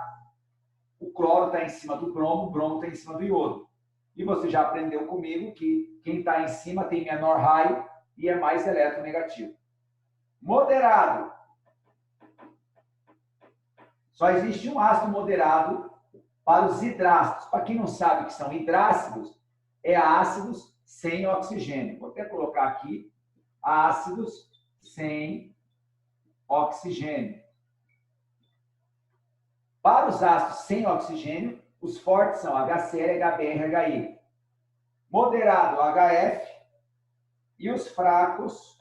O cloro está em cima do bromo, o bromo está em cima do iodo. E você já aprendeu comigo que quem está em cima tem menor raio e é mais eletronegativo. Moderado. Só existe um ácido moderado para os hidrácidos. Para quem não sabe o que são hidrácidos, é ácidos sem oxigênio. Vou até colocar aqui ácidos sem oxigênio. Para os ácidos sem oxigênio, os fortes são HCl, HBr, HI. Moderado, HF. E os fracos,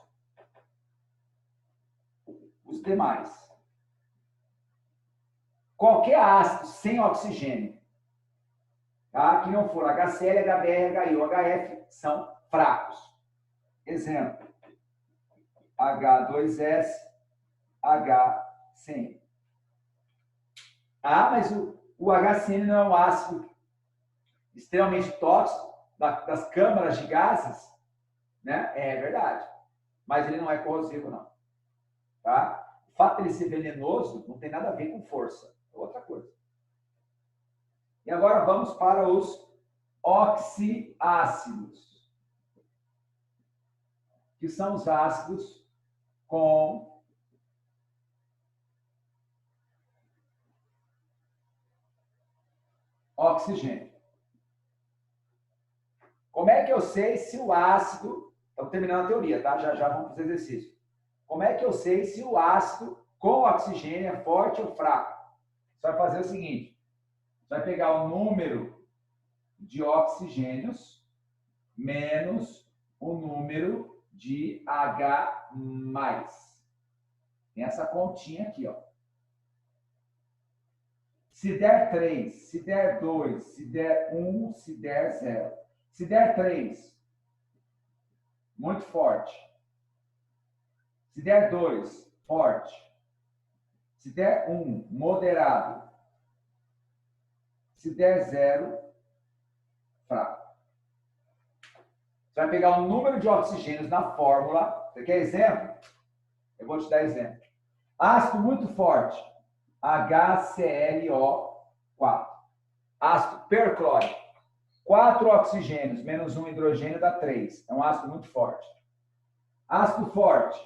demais. Qualquer ácido sem oxigênio, tá? Que não for HCl, HBr, HI ou HF, são fracos. Exemplo, H2S, HCN. Ah, mas o HCN não é um ácido extremamente tóxico das câmaras de gases, né? É verdade. Mas ele não é corrosivo, não. Tá? O fato de ele ser venenoso não tem nada a ver com força. É outra coisa. E agora vamos para os oxiácidos, que são os ácidos com oxigênio. Como é que eu sei se o ácido... Estamos terminando a teoria, tá? Já já vamos para os exercícios. Como é que eu sei se o ácido com oxigênio é forte ou fraco? Você vai fazer o seguinte. Você vai pegar o número de oxigênios menos o número de H+. Tem essa continha aqui, ó. Se der 3, se der 2, se der 1, se der 0. Se der 3, muito forte. Se der 2, forte. Se der 1, moderado. Se der 0, fraco. Você vai pegar o número de oxigênios na fórmula. Você quer exemplo? Eu vou te dar exemplo. Ácido muito forte, HClO4. Ácido perclórico. 4 oxigênios menos 1 hidrogênio dá 3. É um ácido muito forte. Ácido forte,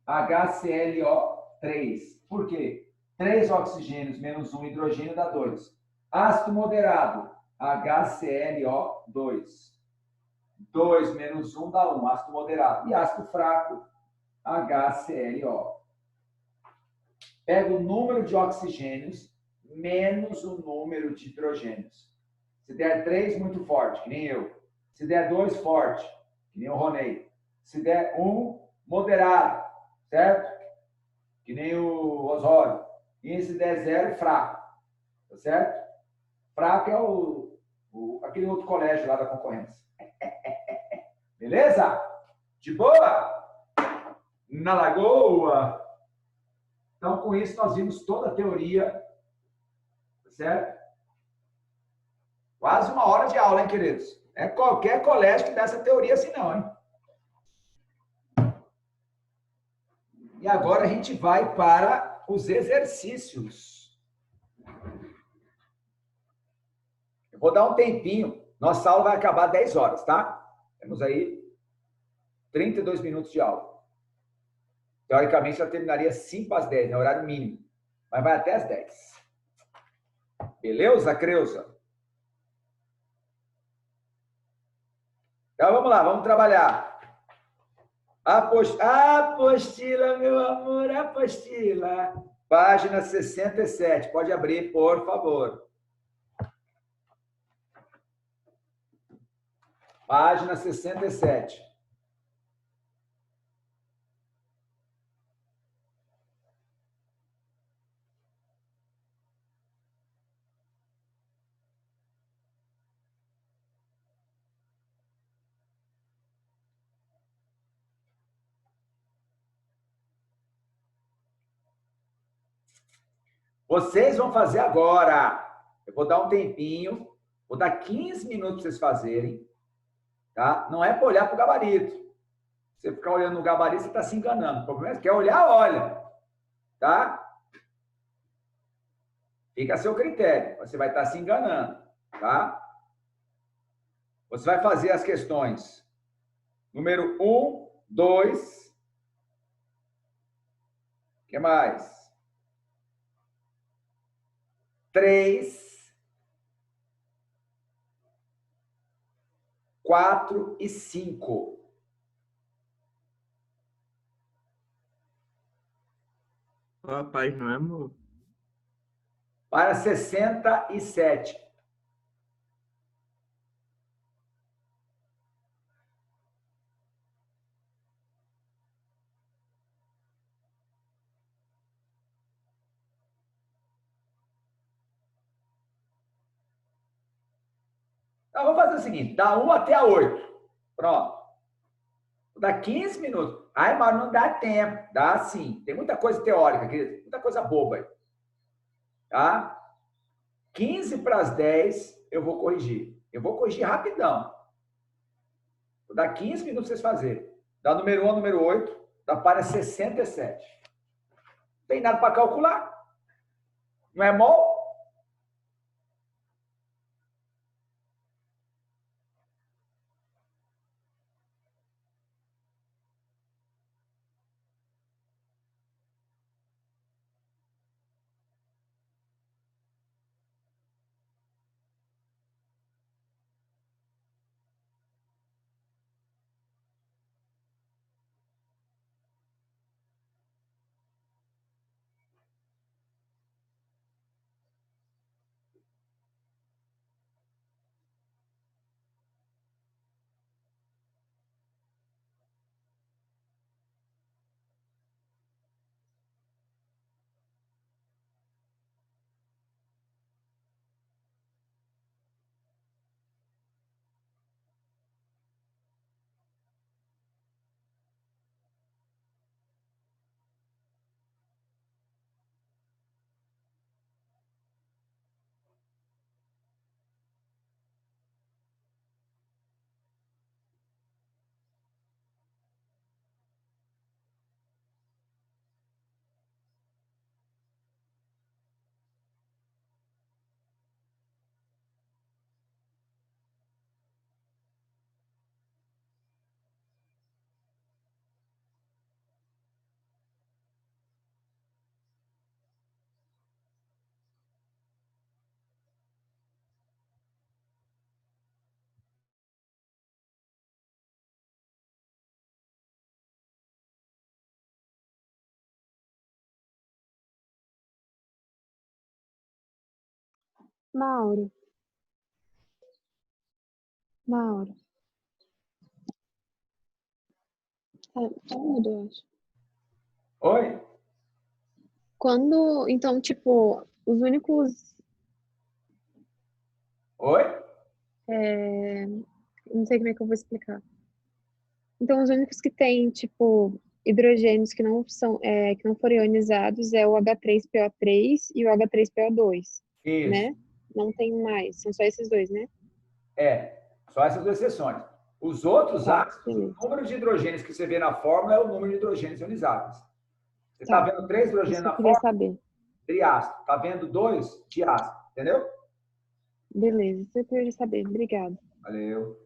HClO3. Por quê? 3 oxigênios menos 1 hidrogênio dá 2. Ácido moderado, HClO2. 2 menos 1 dá 1, ácido moderado. E ácido fraco, HClO. Pega o número de oxigênios menos o número de hidrogênios. Se der 3, muito forte, que nem eu. Se der 2, forte, que nem o Ronei. Se der 1, moderado, certo? Que nem o Osório. E se der 0, fraco. Tá certo? Fraco é aquele outro colégio lá da concorrência. Beleza? De boa? Na lagoa? Então, com isso, nós vimos toda a teoria, certo? Quase 1 hora de aula, hein, queridos? É qualquer colégio que dá essa teoria assim, não, hein? E agora a gente vai para os exercícios. Eu vou dar um tempinho. Nossa aula vai acabar 10 horas, tá? Temos aí 32 minutos de aula. Teoricamente, ela terminaria 5 às 10, né? Horário mínimo. Mas vai até às 10. Beleza, Creuza? Então, vamos lá, vamos trabalhar. Apostila, meu amor, apostila. Página 67. Pode abrir, por favor. Página 67. Vocês vão fazer agora. Eu vou dar um tempinho, vou dar 15 minutos para vocês fazerem, tá? Não é para olhar para o gabarito. Você ficar olhando no gabarito, você está se enganando. O problema é que quer olhar, olha, tá? Fica a seu critério. Você vai estar se enganando, tá? Você vai fazer as questões número 1, 2. O que mais? 3, 4 e 5. Rapaz, não é, amor? Para 67. Então, vamos fazer o seguinte: da 1 até a 8. Pronto. Dá 15 minutos. Ai, mas não dá tempo. Dá sim. Tem muita coisa teórica aqui, muita coisa boba aí. Tá? 15 para as 10, eu vou corrigir. Eu vou corrigir rapidão. Vou dar 15 minutos para vocês fazerem. Da número 1 ao número 8, dá para 67. Não tem nada para calcular. Não é mol? Mauro, Mauro, tá mudo, eu acho. Oi? Quando, então, tipo, os únicos, Oi? não sei como é que eu vou explicar. Então, os únicos que têm, tipo, hidrogênios que não são, que não foram ionizados é o H3PO3 e o H3PO2, Isso. né? Não tem mais, são só esses dois, né? É. Só essas duas exceções. Os outros Tá, ácidos, o beleza. número de hidrogênios que você vê na fórmula é o número de hidrogênios ionizáveis. Você está Tá, vendo 3 hidrogênios isso que eu na queria fórmula? saber. Triácido. Está vendo 2? Diácido. Entendeu? Beleza, isso que eu queria saber. Obrigada. Valeu.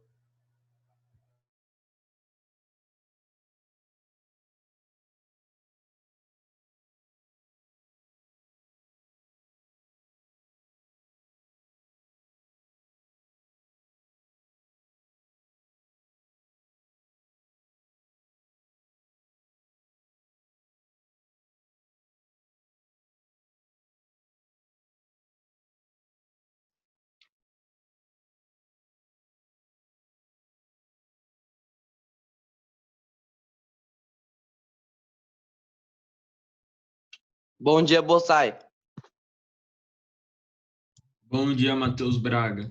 Bom dia, Bossai. Bom dia, Matheus Braga.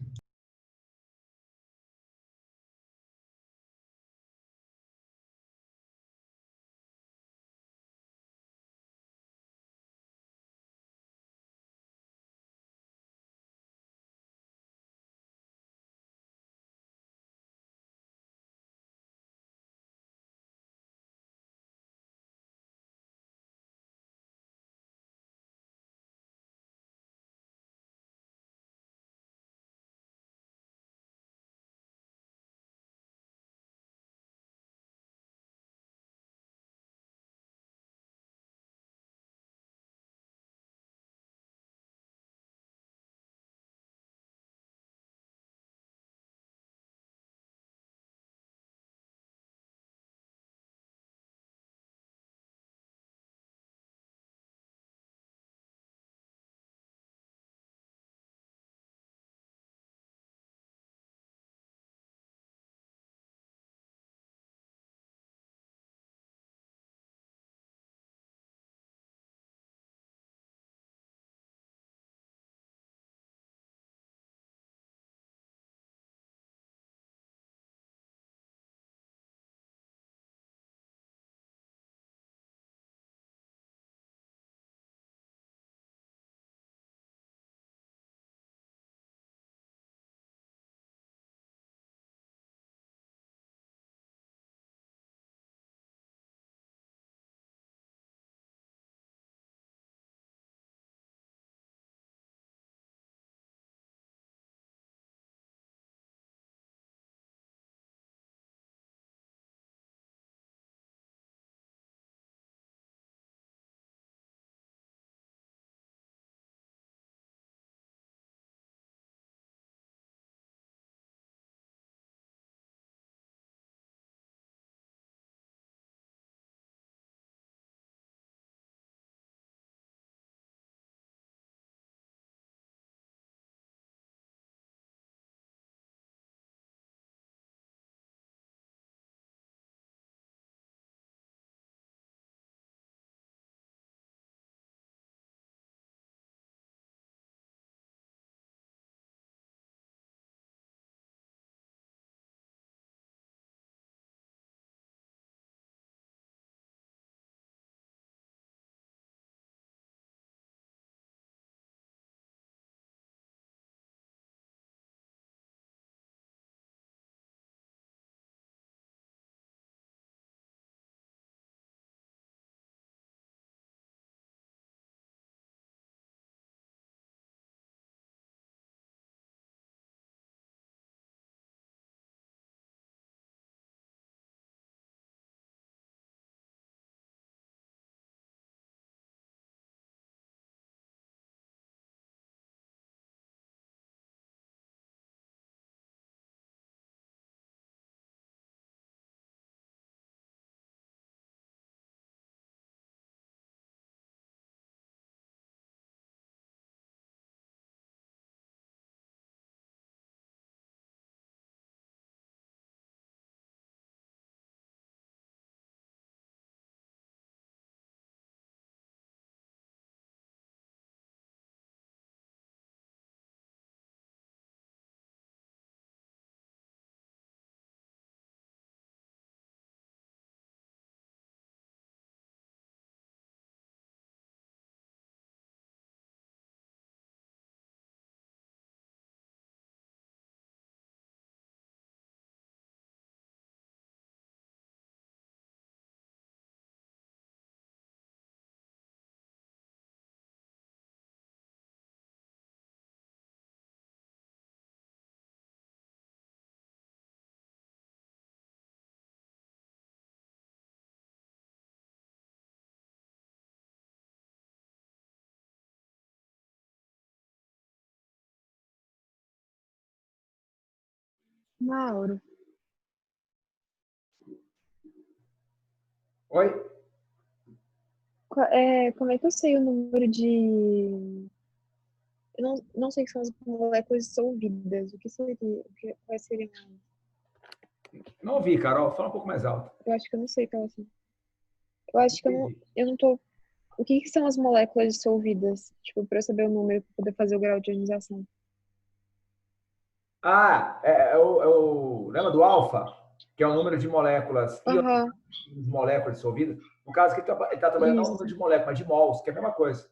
Mauro, Oi? como é que eu sei o número de. Eu não sei o que são as moléculas dissolvidas. O que seria? Quais seriam? Não ouvi, Carol. Fala um pouco mais alto. Eu acho que eu não sei qual é. Eu acho que Entendi. eu não tô. O que que são as moléculas dissolvidas? Tipo, para eu saber o número, para poder fazer o grau de ionização. Ah, lembra do alfa? Que é o número de moléculas Aham, moléculas dissolvidas. No caso aqui, ele está trabalhando não o número isso. de moléculas, mas de mols, que é a mesma coisa.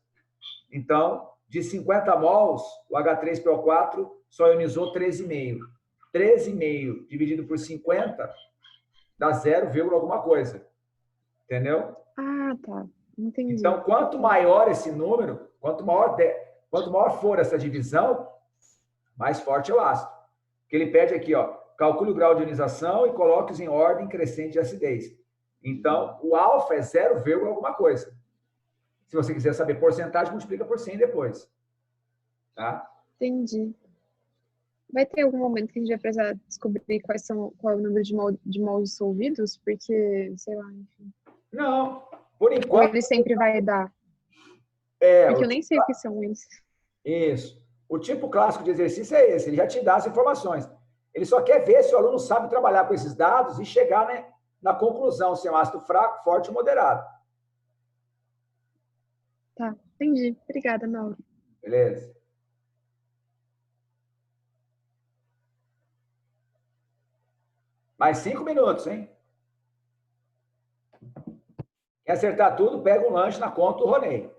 Então, de 50 mols, o H3PO4 só ionizou 13,5. 13,5 dividido por 50 dá 0, alguma coisa. Entendeu? Ah, tá. Entendi. Então, quanto maior esse número, quanto maior for essa divisão, mais forte é o ácido. Que ele pede aqui, ó, calcule o grau de ionização e coloque-os em ordem crescente de acidez. Então, o alfa é 0, alguma coisa. Se você quiser saber porcentagem, multiplica por 100 depois. Tá? Entendi. Vai ter algum momento que a gente vai precisar descobrir qual é o número de mols dissolvidos? Porque, sei lá, enfim. Não, por Ou enquanto, ele sempre vai dar? é Porque eu nem sei o que são eles. isso. O tipo clássico de exercício é esse, ele já te dá as informações. Ele só quer ver se o aluno sabe trabalhar com esses dados e chegar, né, na conclusão se é um ácido fraco, forte ou moderado. Tá, entendi. Obrigada, Mauro. Beleza? Mais 5 minutos, hein? Quer acertar tudo, pega um lanche na conta do Ronei.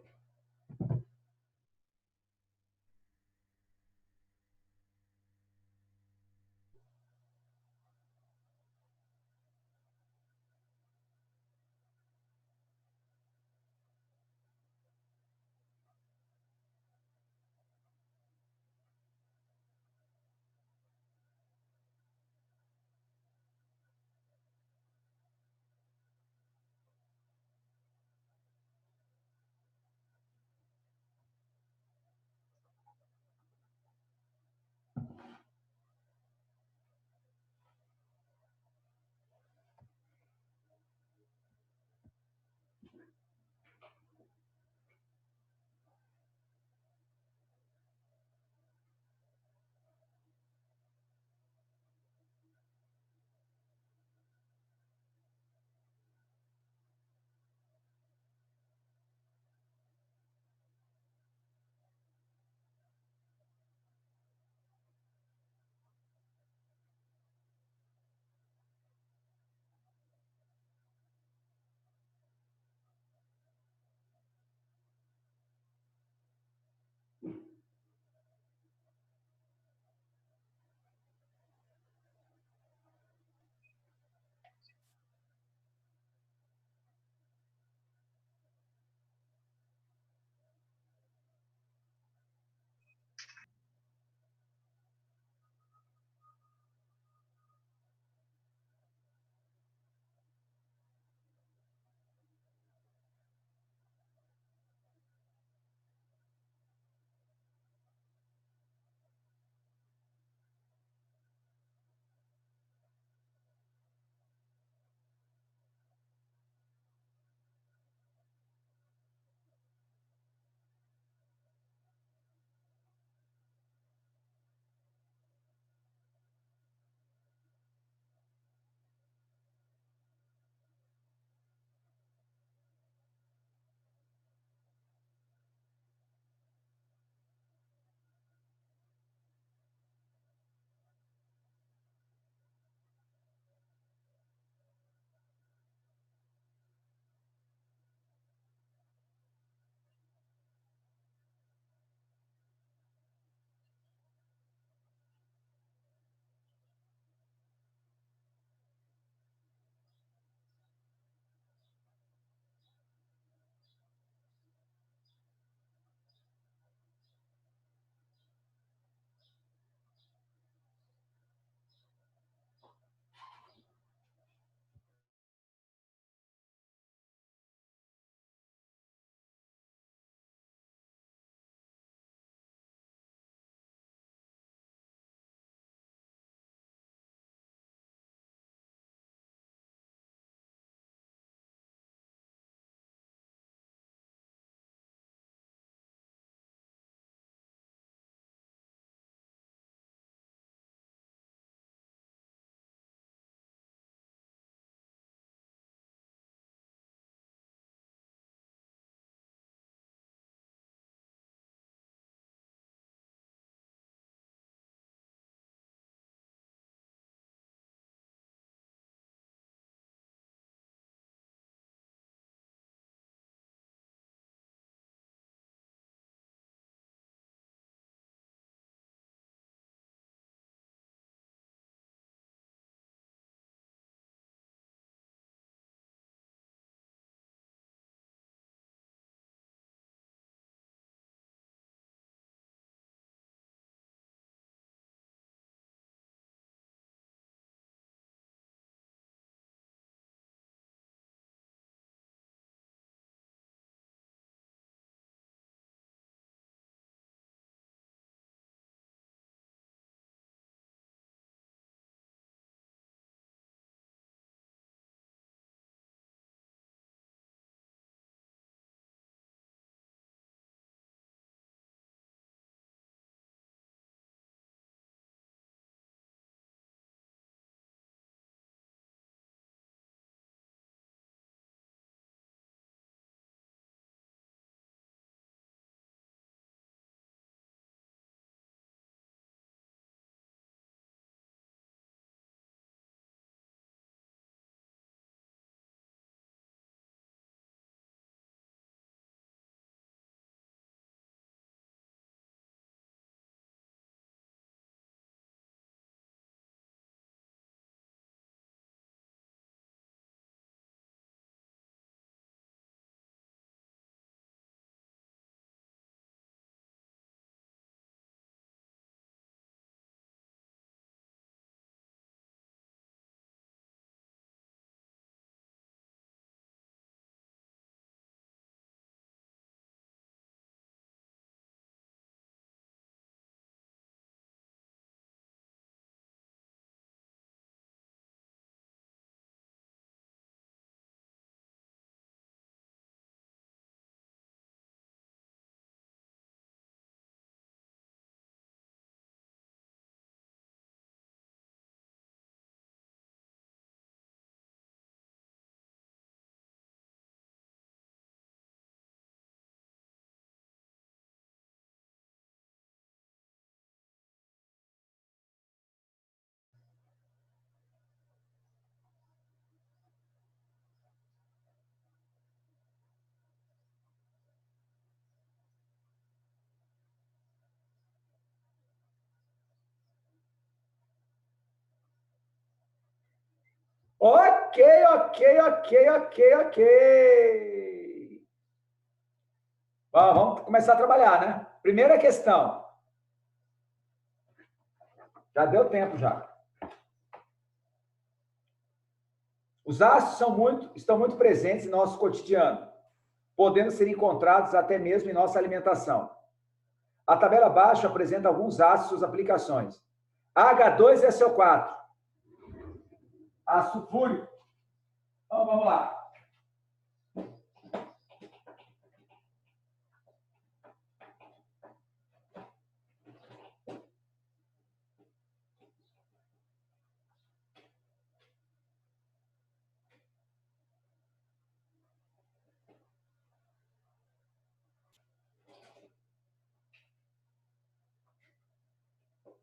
Ok. Bom, vamos começar a trabalhar, né? Primeira questão. Já deu tempo, já. Os ácidos estão muito presentes em nosso cotidiano, podendo ser encontrados até mesmo em nossa alimentação. A tabela abaixo apresenta alguns ácidos e suas aplicações. H2SO4. Ácido fúrico. Então, vamos lá.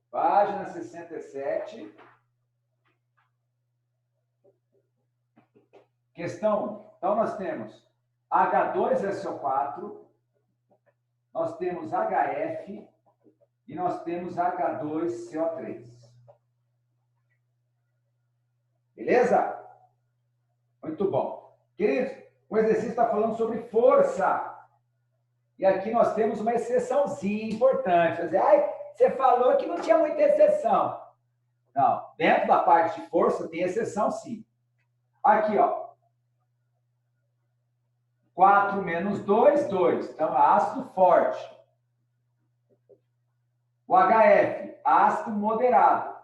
Página 67. Questão 1. Então, nós temos H2SO4, nós temos HF e nós temos H2CO3. Beleza? Muito bom. Queridos, o exercício está falando sobre força. E aqui nós temos uma exceçãozinha importante. Quer dizer, você falou que não tinha muita exceção. Não, dentro da parte de força tem exceção, sim. Aqui, ó. 4 menos 2, 2. Então, é ácido forte. O HF, ácido moderado.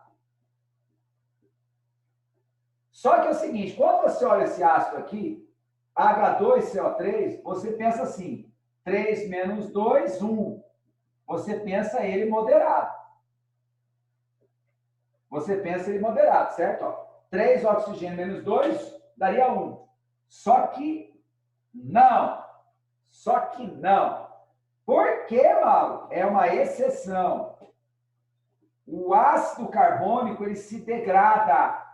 Só que é o seguinte, quando você olha esse ácido aqui, H2CO3, você pensa assim, 3 menos 2, 1. Você pensa ele moderado. Você pensa ele moderado, certo? Ó, 3 oxigênio menos 2 daria 1. Só que não. Só que não. Por quê, Mauro? É uma exceção. O ácido carbônico ele se degrada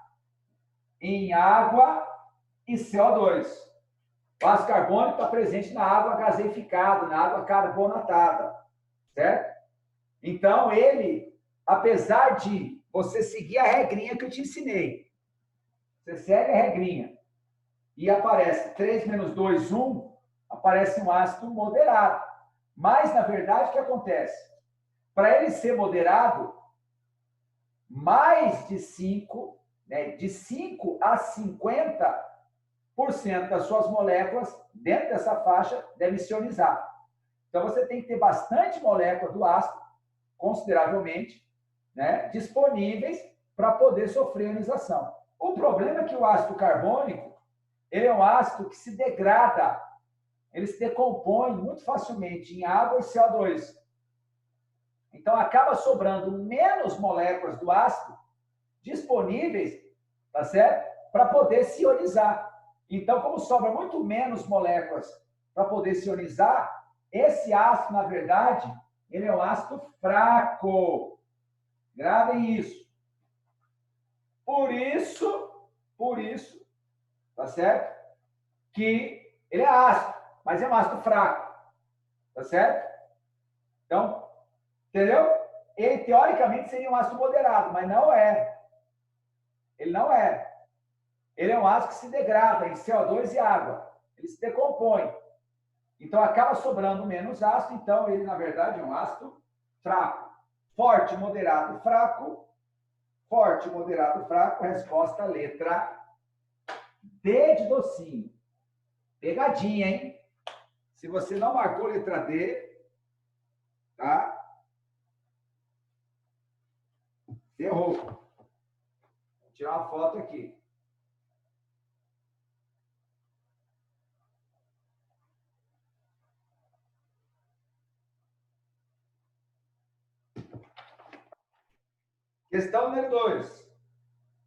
em água e CO2. O ácido carbônico está presente na água gaseificada, na água carbonatada, certo? Então, ele, apesar de você seguir a regrinha que eu te ensinei, você segue a regrinha e aparece 3 menos 2, 1, aparece um ácido moderado. Mas, na verdade, o que acontece? Para ele ser moderado, mais de 5, né, de 5 a 50% das suas moléculas dentro dessa faixa devem se ionizar. Então, você tem que ter bastante molécula do ácido, consideravelmente, né, disponíveis para poder sofrer ionização. O problema é que o ácido carbônico, ele é um ácido que se degrada, ele se decompõe muito facilmente em água e CO2. Então, acaba sobrando menos moléculas do ácido disponíveis, tá certo? Para poder se ionizar. Então, como sobra muito menos moléculas para poder se ionizar, esse ácido, na verdade, ele é um ácido fraco. Gravem isso. Por isso, tá certo? Que ele é ácido, mas é um ácido fraco. Tá certo? Então, entendeu? Ele, teoricamente, seria um ácido moderado, mas não é. Ele não é. Ele é um ácido que se degrada em CO2 e água. Ele se decompõe. Então, acaba sobrando menos ácido. Então, ele, na verdade, é um ácido fraco. Forte, moderado, fraco. Forte, moderado, fraco. Resposta, letra D de docinho. Pegadinha, hein? Se você não marcou letra D, tá? Errou. Vou tirar uma foto aqui. Questão número 2.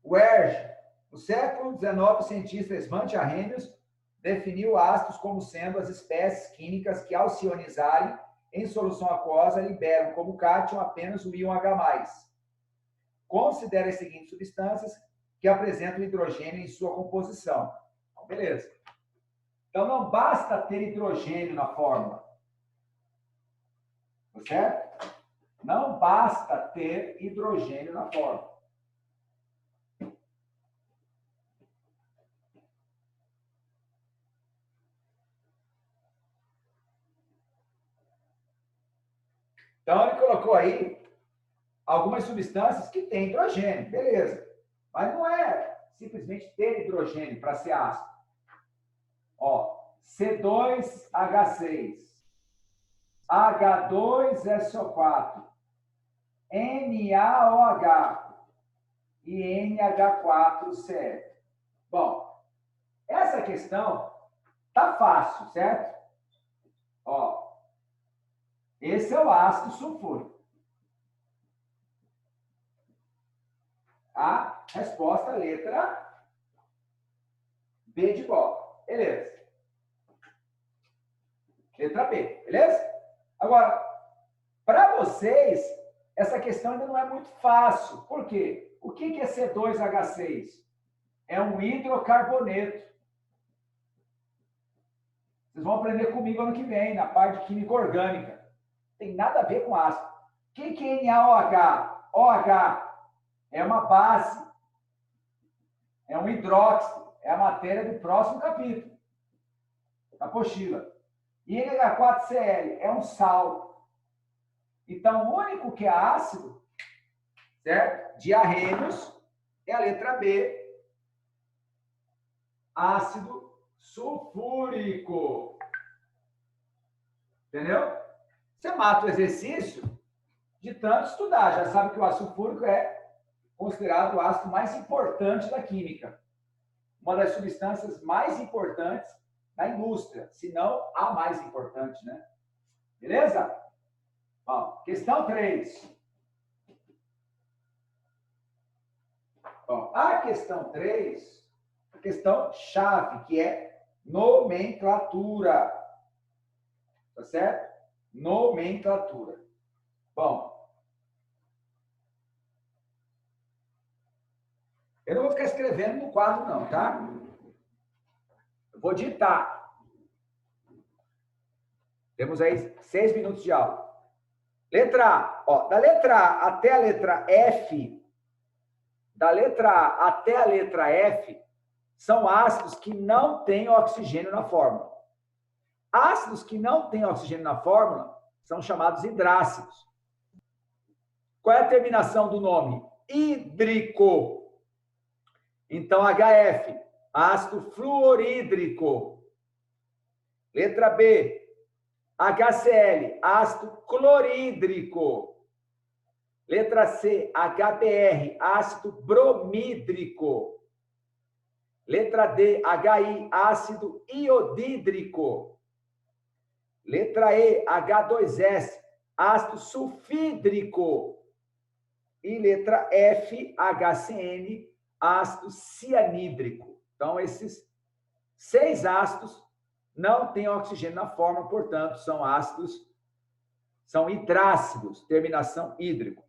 O Erge, no século XIX, o cientista Svante Arrhenius definiu ácidos como sendo as espécies químicas que, ao se ionizarem em solução aquosa, liberam como cátion apenas o íon H+. Considere as seguintes substâncias que apresentam hidrogênio em sua composição. Então, beleza. Então, não basta ter hidrogênio na fórmula. Tá certo? Não basta ter hidrogênio na fórmula. Então, ele colocou aí algumas substâncias que têm hidrogênio, beleza. Mas não é simplesmente ter hidrogênio para ser ácido. Ó, C2H6, H2SO4, NaOH e NH4Cl. Bom, essa questão tá fácil, certo? Ó, esse é o ácido sulfúrico. A resposta, letra B de bola. Beleza. Letra B, beleza? Agora, para vocês, essa questão ainda não é muito fácil. Por quê? O que é C2H6? É um hidrocarboneto. Vocês vão aprender comigo ano que vem, na parte de química orgânica. Tem nada a ver com ácido. O que é NaOH? OH é uma base, é um hidróxido, é a matéria do próximo capítulo, da apostila. E NH4Cl é um sal. Então, o único que é ácido, certo? Diarrênios, é a letra B, ácido sulfúrico. Entendeu? Você mata o exercício de tanto estudar. Já sabe que o ácido sulfúrico é considerado o ácido mais importante da química. Uma das substâncias mais importantes da indústria, se não a mais importante, né? Beleza? Bom, questão 3. Bom, a questão 3, a questão chave, que é nomenclatura. Tá certo? Nomenclatura. Bom, eu não vou ficar escrevendo no quadro, não, tá? Eu vou ditar. Temos aí 6 minutos de aula. Letra A. Ó, da letra A até a letra F, da letra A até a letra F, são ácidos que não têm oxigênio na fórmula. Ácidos que não têm oxigênio na fórmula são chamados hidrácidos. Qual é a terminação do nome? Hídrico. Então, HF, ácido fluorídrico. Letra B, HCl, ácido clorídrico. Letra C, HBr, ácido bromídrico. Letra D, HI, ácido iodídrico. Letra E, H2S, ácido sulfídrico. E letra F, HCN, ácido cianídrico. Então, esses 6 ácidos não têm oxigênio na fórmula, portanto, são ácidos, são hidrácidos, terminação hídrico.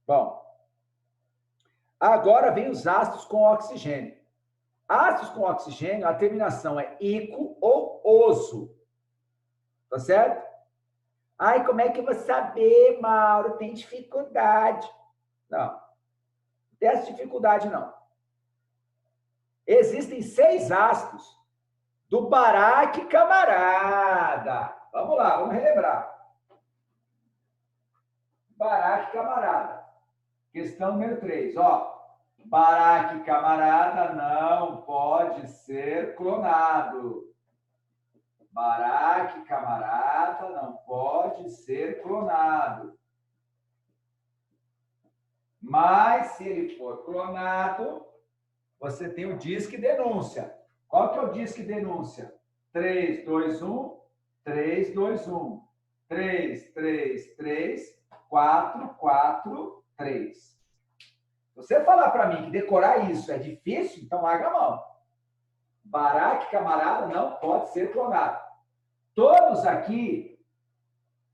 Bom, agora vem os ácidos com oxigênio. Ácidos com oxigênio, a terminação é ico ou oso. Tá certo? Ai, como é que eu vou saber, Mauro? Tem dificuldade. Não. Não tem essa dificuldade, não. Existem 6 ácidos do Barack camarada. Vamos lá, vamos relembrar. Barack camarada. Questão número 3, ó. Barack camarada não pode ser clonado. Barack camarada não pode ser clonado. Mas, se ele for clonado, você tem o disque denúncia. Qual que é o disque denúncia? 3, 2, 1, 3, 2, 1. 3, 3, 3, 4, 4, 3. Se você falar para mim que decorar isso é difícil, então larga a mão. Barack camarada não pode ser clonado. Todos aqui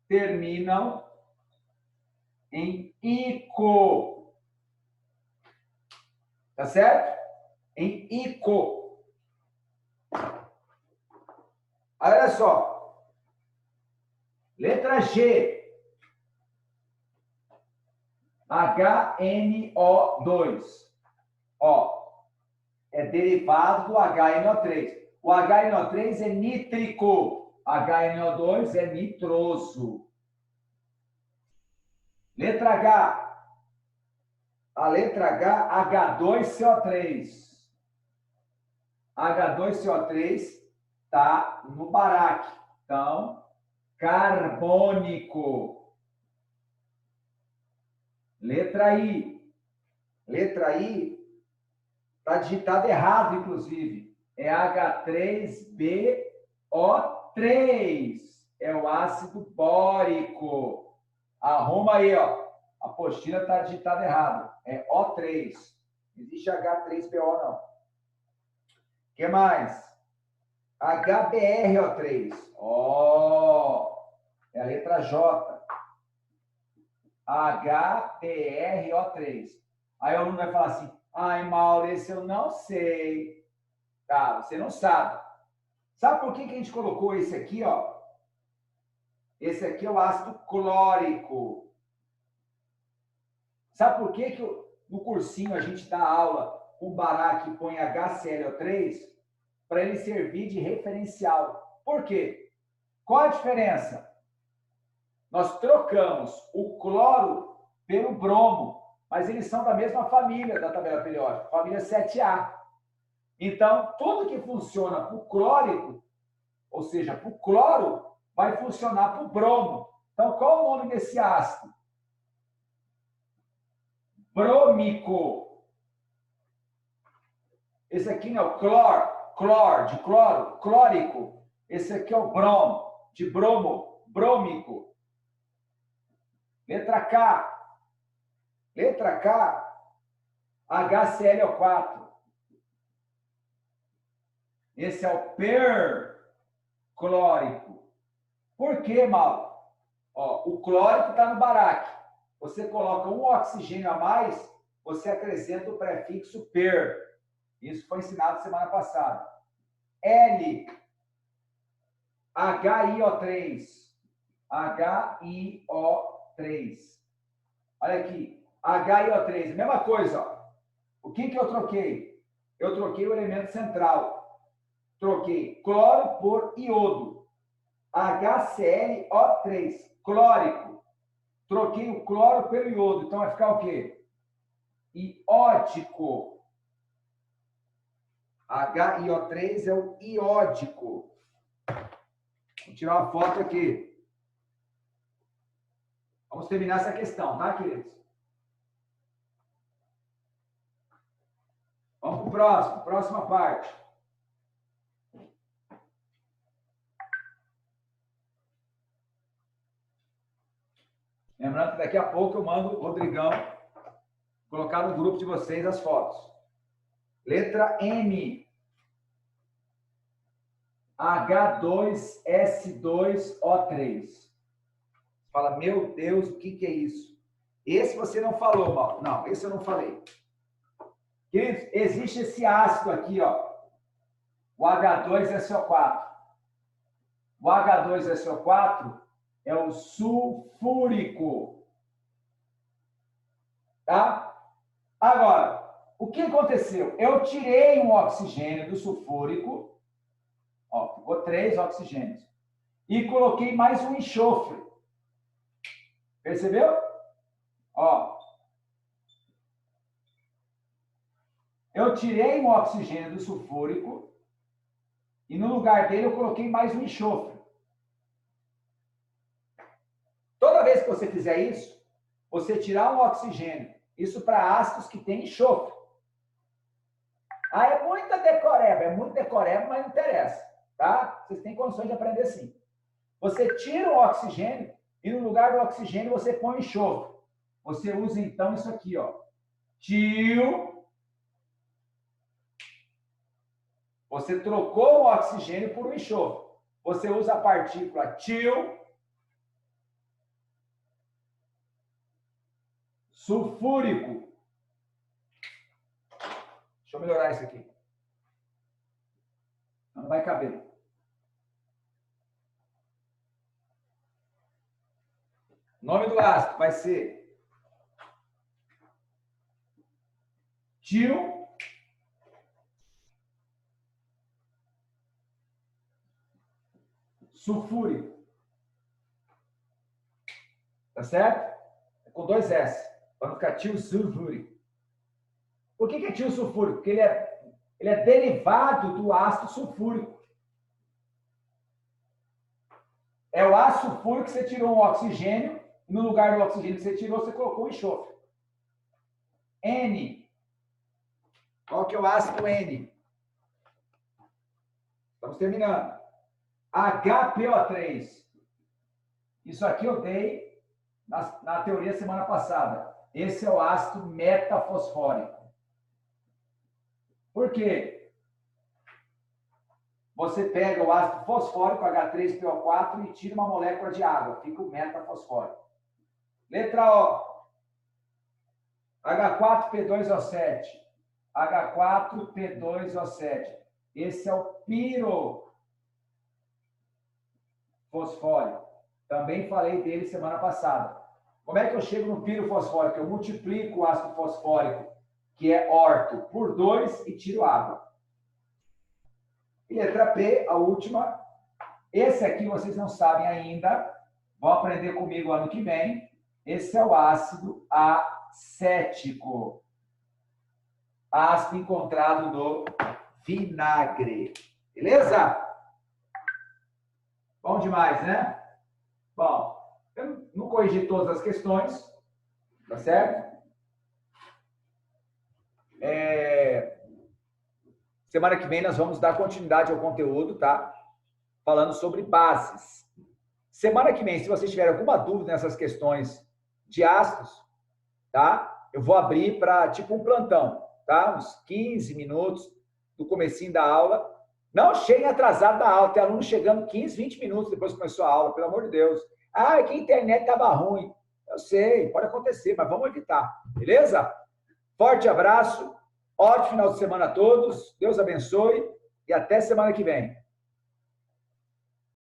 terminam em ico. Tá certo? Em ico. Olha só. Letra G. HNO2. Ó, é derivado do HNO3. O HNO3 é nítrico. HNO2 é nitroso. Letra H. A letra H, H2CO3. H2CO3 está no baraque. Então, carbônico. Letra I. Letra I está digitado errado, inclusive. É H3BO3. É o ácido bórico. Arruma aí, ó. A apostila está digitada errado. É O3. Não existe H3BO, não. O que mais? HBrO3. Ó, é a letra J. HBrO3. Aí o aluno vai falar assim, ai, Maurício, eu não sei. Tá, você não sabe. Sabe por que a gente colocou esse aqui, ó? Esse aqui é o ácido clórico. Sabe por que no cursinho a gente dá aula com o baraque e põe HClO3? Para ele servir de referencial. Por quê? Qual a diferença? Nós trocamos o cloro pelo bromo, mas eles são da mesma família da tabela periódica, família 7A. Então, tudo que funciona para o clórico, ou seja, para o cloro, vai funcionar para o bromo. Então, qual é o nome desse ácido? Brômico. Esse aqui não é o de cloro, clórico. Esse aqui é o brom, de bromo, brômico. Letra K. Letra K, HClO4. Esse é o perclórico. Por quê, Mal? Ó, o clórico está no baraque. Você coloca um oxigênio a mais, você acrescenta o prefixo per. Isso foi ensinado semana passada. L, HiO3. HiO3. Olha aqui. HiO3. Mesma coisa. Ó. O que eu troquei? Eu troquei o elemento central. Troquei cloro por iodo. HClO3. Clórico. Troquei o cloro pelo iodo. Então vai ficar o quê? Iódico. HiO3 é o iódico. Vou tirar uma foto aqui. Vamos terminar essa questão, tá, queridos? Vamos para o próximo. Próxima parte. Lembrando que daqui a pouco eu mando o Rodrigão colocar no grupo de vocês as fotos. Letra M. H2S2O3. Fala, meu Deus, o que é isso? Esse você não falou, Mauro. Não, esse eu não falei. Queridos, existe esse ácido aqui, ó. O H2SO4. O H2SO4 é o sulfúrico. Tá? Agora, o que aconteceu? Eu tirei um oxigênio do sulfúrico, ó, ficou 3 oxigênios, e coloquei mais um enxofre. Percebeu? Ó, eu tirei um oxigênio do sulfúrico e no lugar dele eu coloquei mais um enxofre. Toda vez que você fizer isso, você tirar um oxigênio, isso para ácidos que tem enxofre. Ah, é muito decoreba, mas não interessa, tá? Vocês têm condições de aprender sim. Você tira o oxigênio e no lugar do oxigênio você põe enxofre. Você usa então isso aqui, ó. Tio. Você trocou o oxigênio por um enxofre. Você usa a partícula tio sulfúrico. Deixa eu melhorar isso aqui. Não vai caber. O nome do ácido vai ser tio sulfúrico. Tá certo? com 2 S, para não ficar tiosulfúrico. Por que é tiosulfúrico? Porque ele é derivado do ácido sulfúrico. É o ácido sulfúrico que você tirou um oxigênio, e no lugar do oxigênio que você tirou, você colocou um enxofre. N. Qual que é o ácido N? Estamos terminando. HPO3. Isso aqui eu dei na teoria semana passada. Esse é o ácido metafosfórico. Por quê? Você pega o ácido fosfórico, H3PO4, e tira uma molécula de água. Fica o metafosfórico. Letra O. H4P2O7. H4P2O7. Esse é o pirofosfórico. Também falei dele semana passada. Como é que eu chego no pirofosfórico? Eu multiplico o ácido fosfórico, que é orto, por 2 e tiro água. E letra P, a última. Esse aqui vocês não sabem ainda. Vão aprender comigo ano que vem. Esse é o ácido acético. Ácido encontrado no vinagre. Beleza? Bom demais, né? Bom, eu não corrigi todas as questões, tá certo? Semana que vem nós vamos dar continuidade ao conteúdo, tá? Falando sobre bases. Semana que vem, se vocês tiverem alguma dúvida nessas questões de ácidos, tá? Eu vou abrir para tipo um plantão, tá? Uns 15 minutos do comecinho da aula. Não cheguem atrasado da aula, tem aluno chegando 15, 20 minutos depois que começou a aula, pelo amor de Deus. Ah, que a internet estava ruim. Eu sei, pode acontecer, mas vamos evitar, beleza? Forte abraço, ótimo final de semana a todos, Deus abençoe e até semana que vem.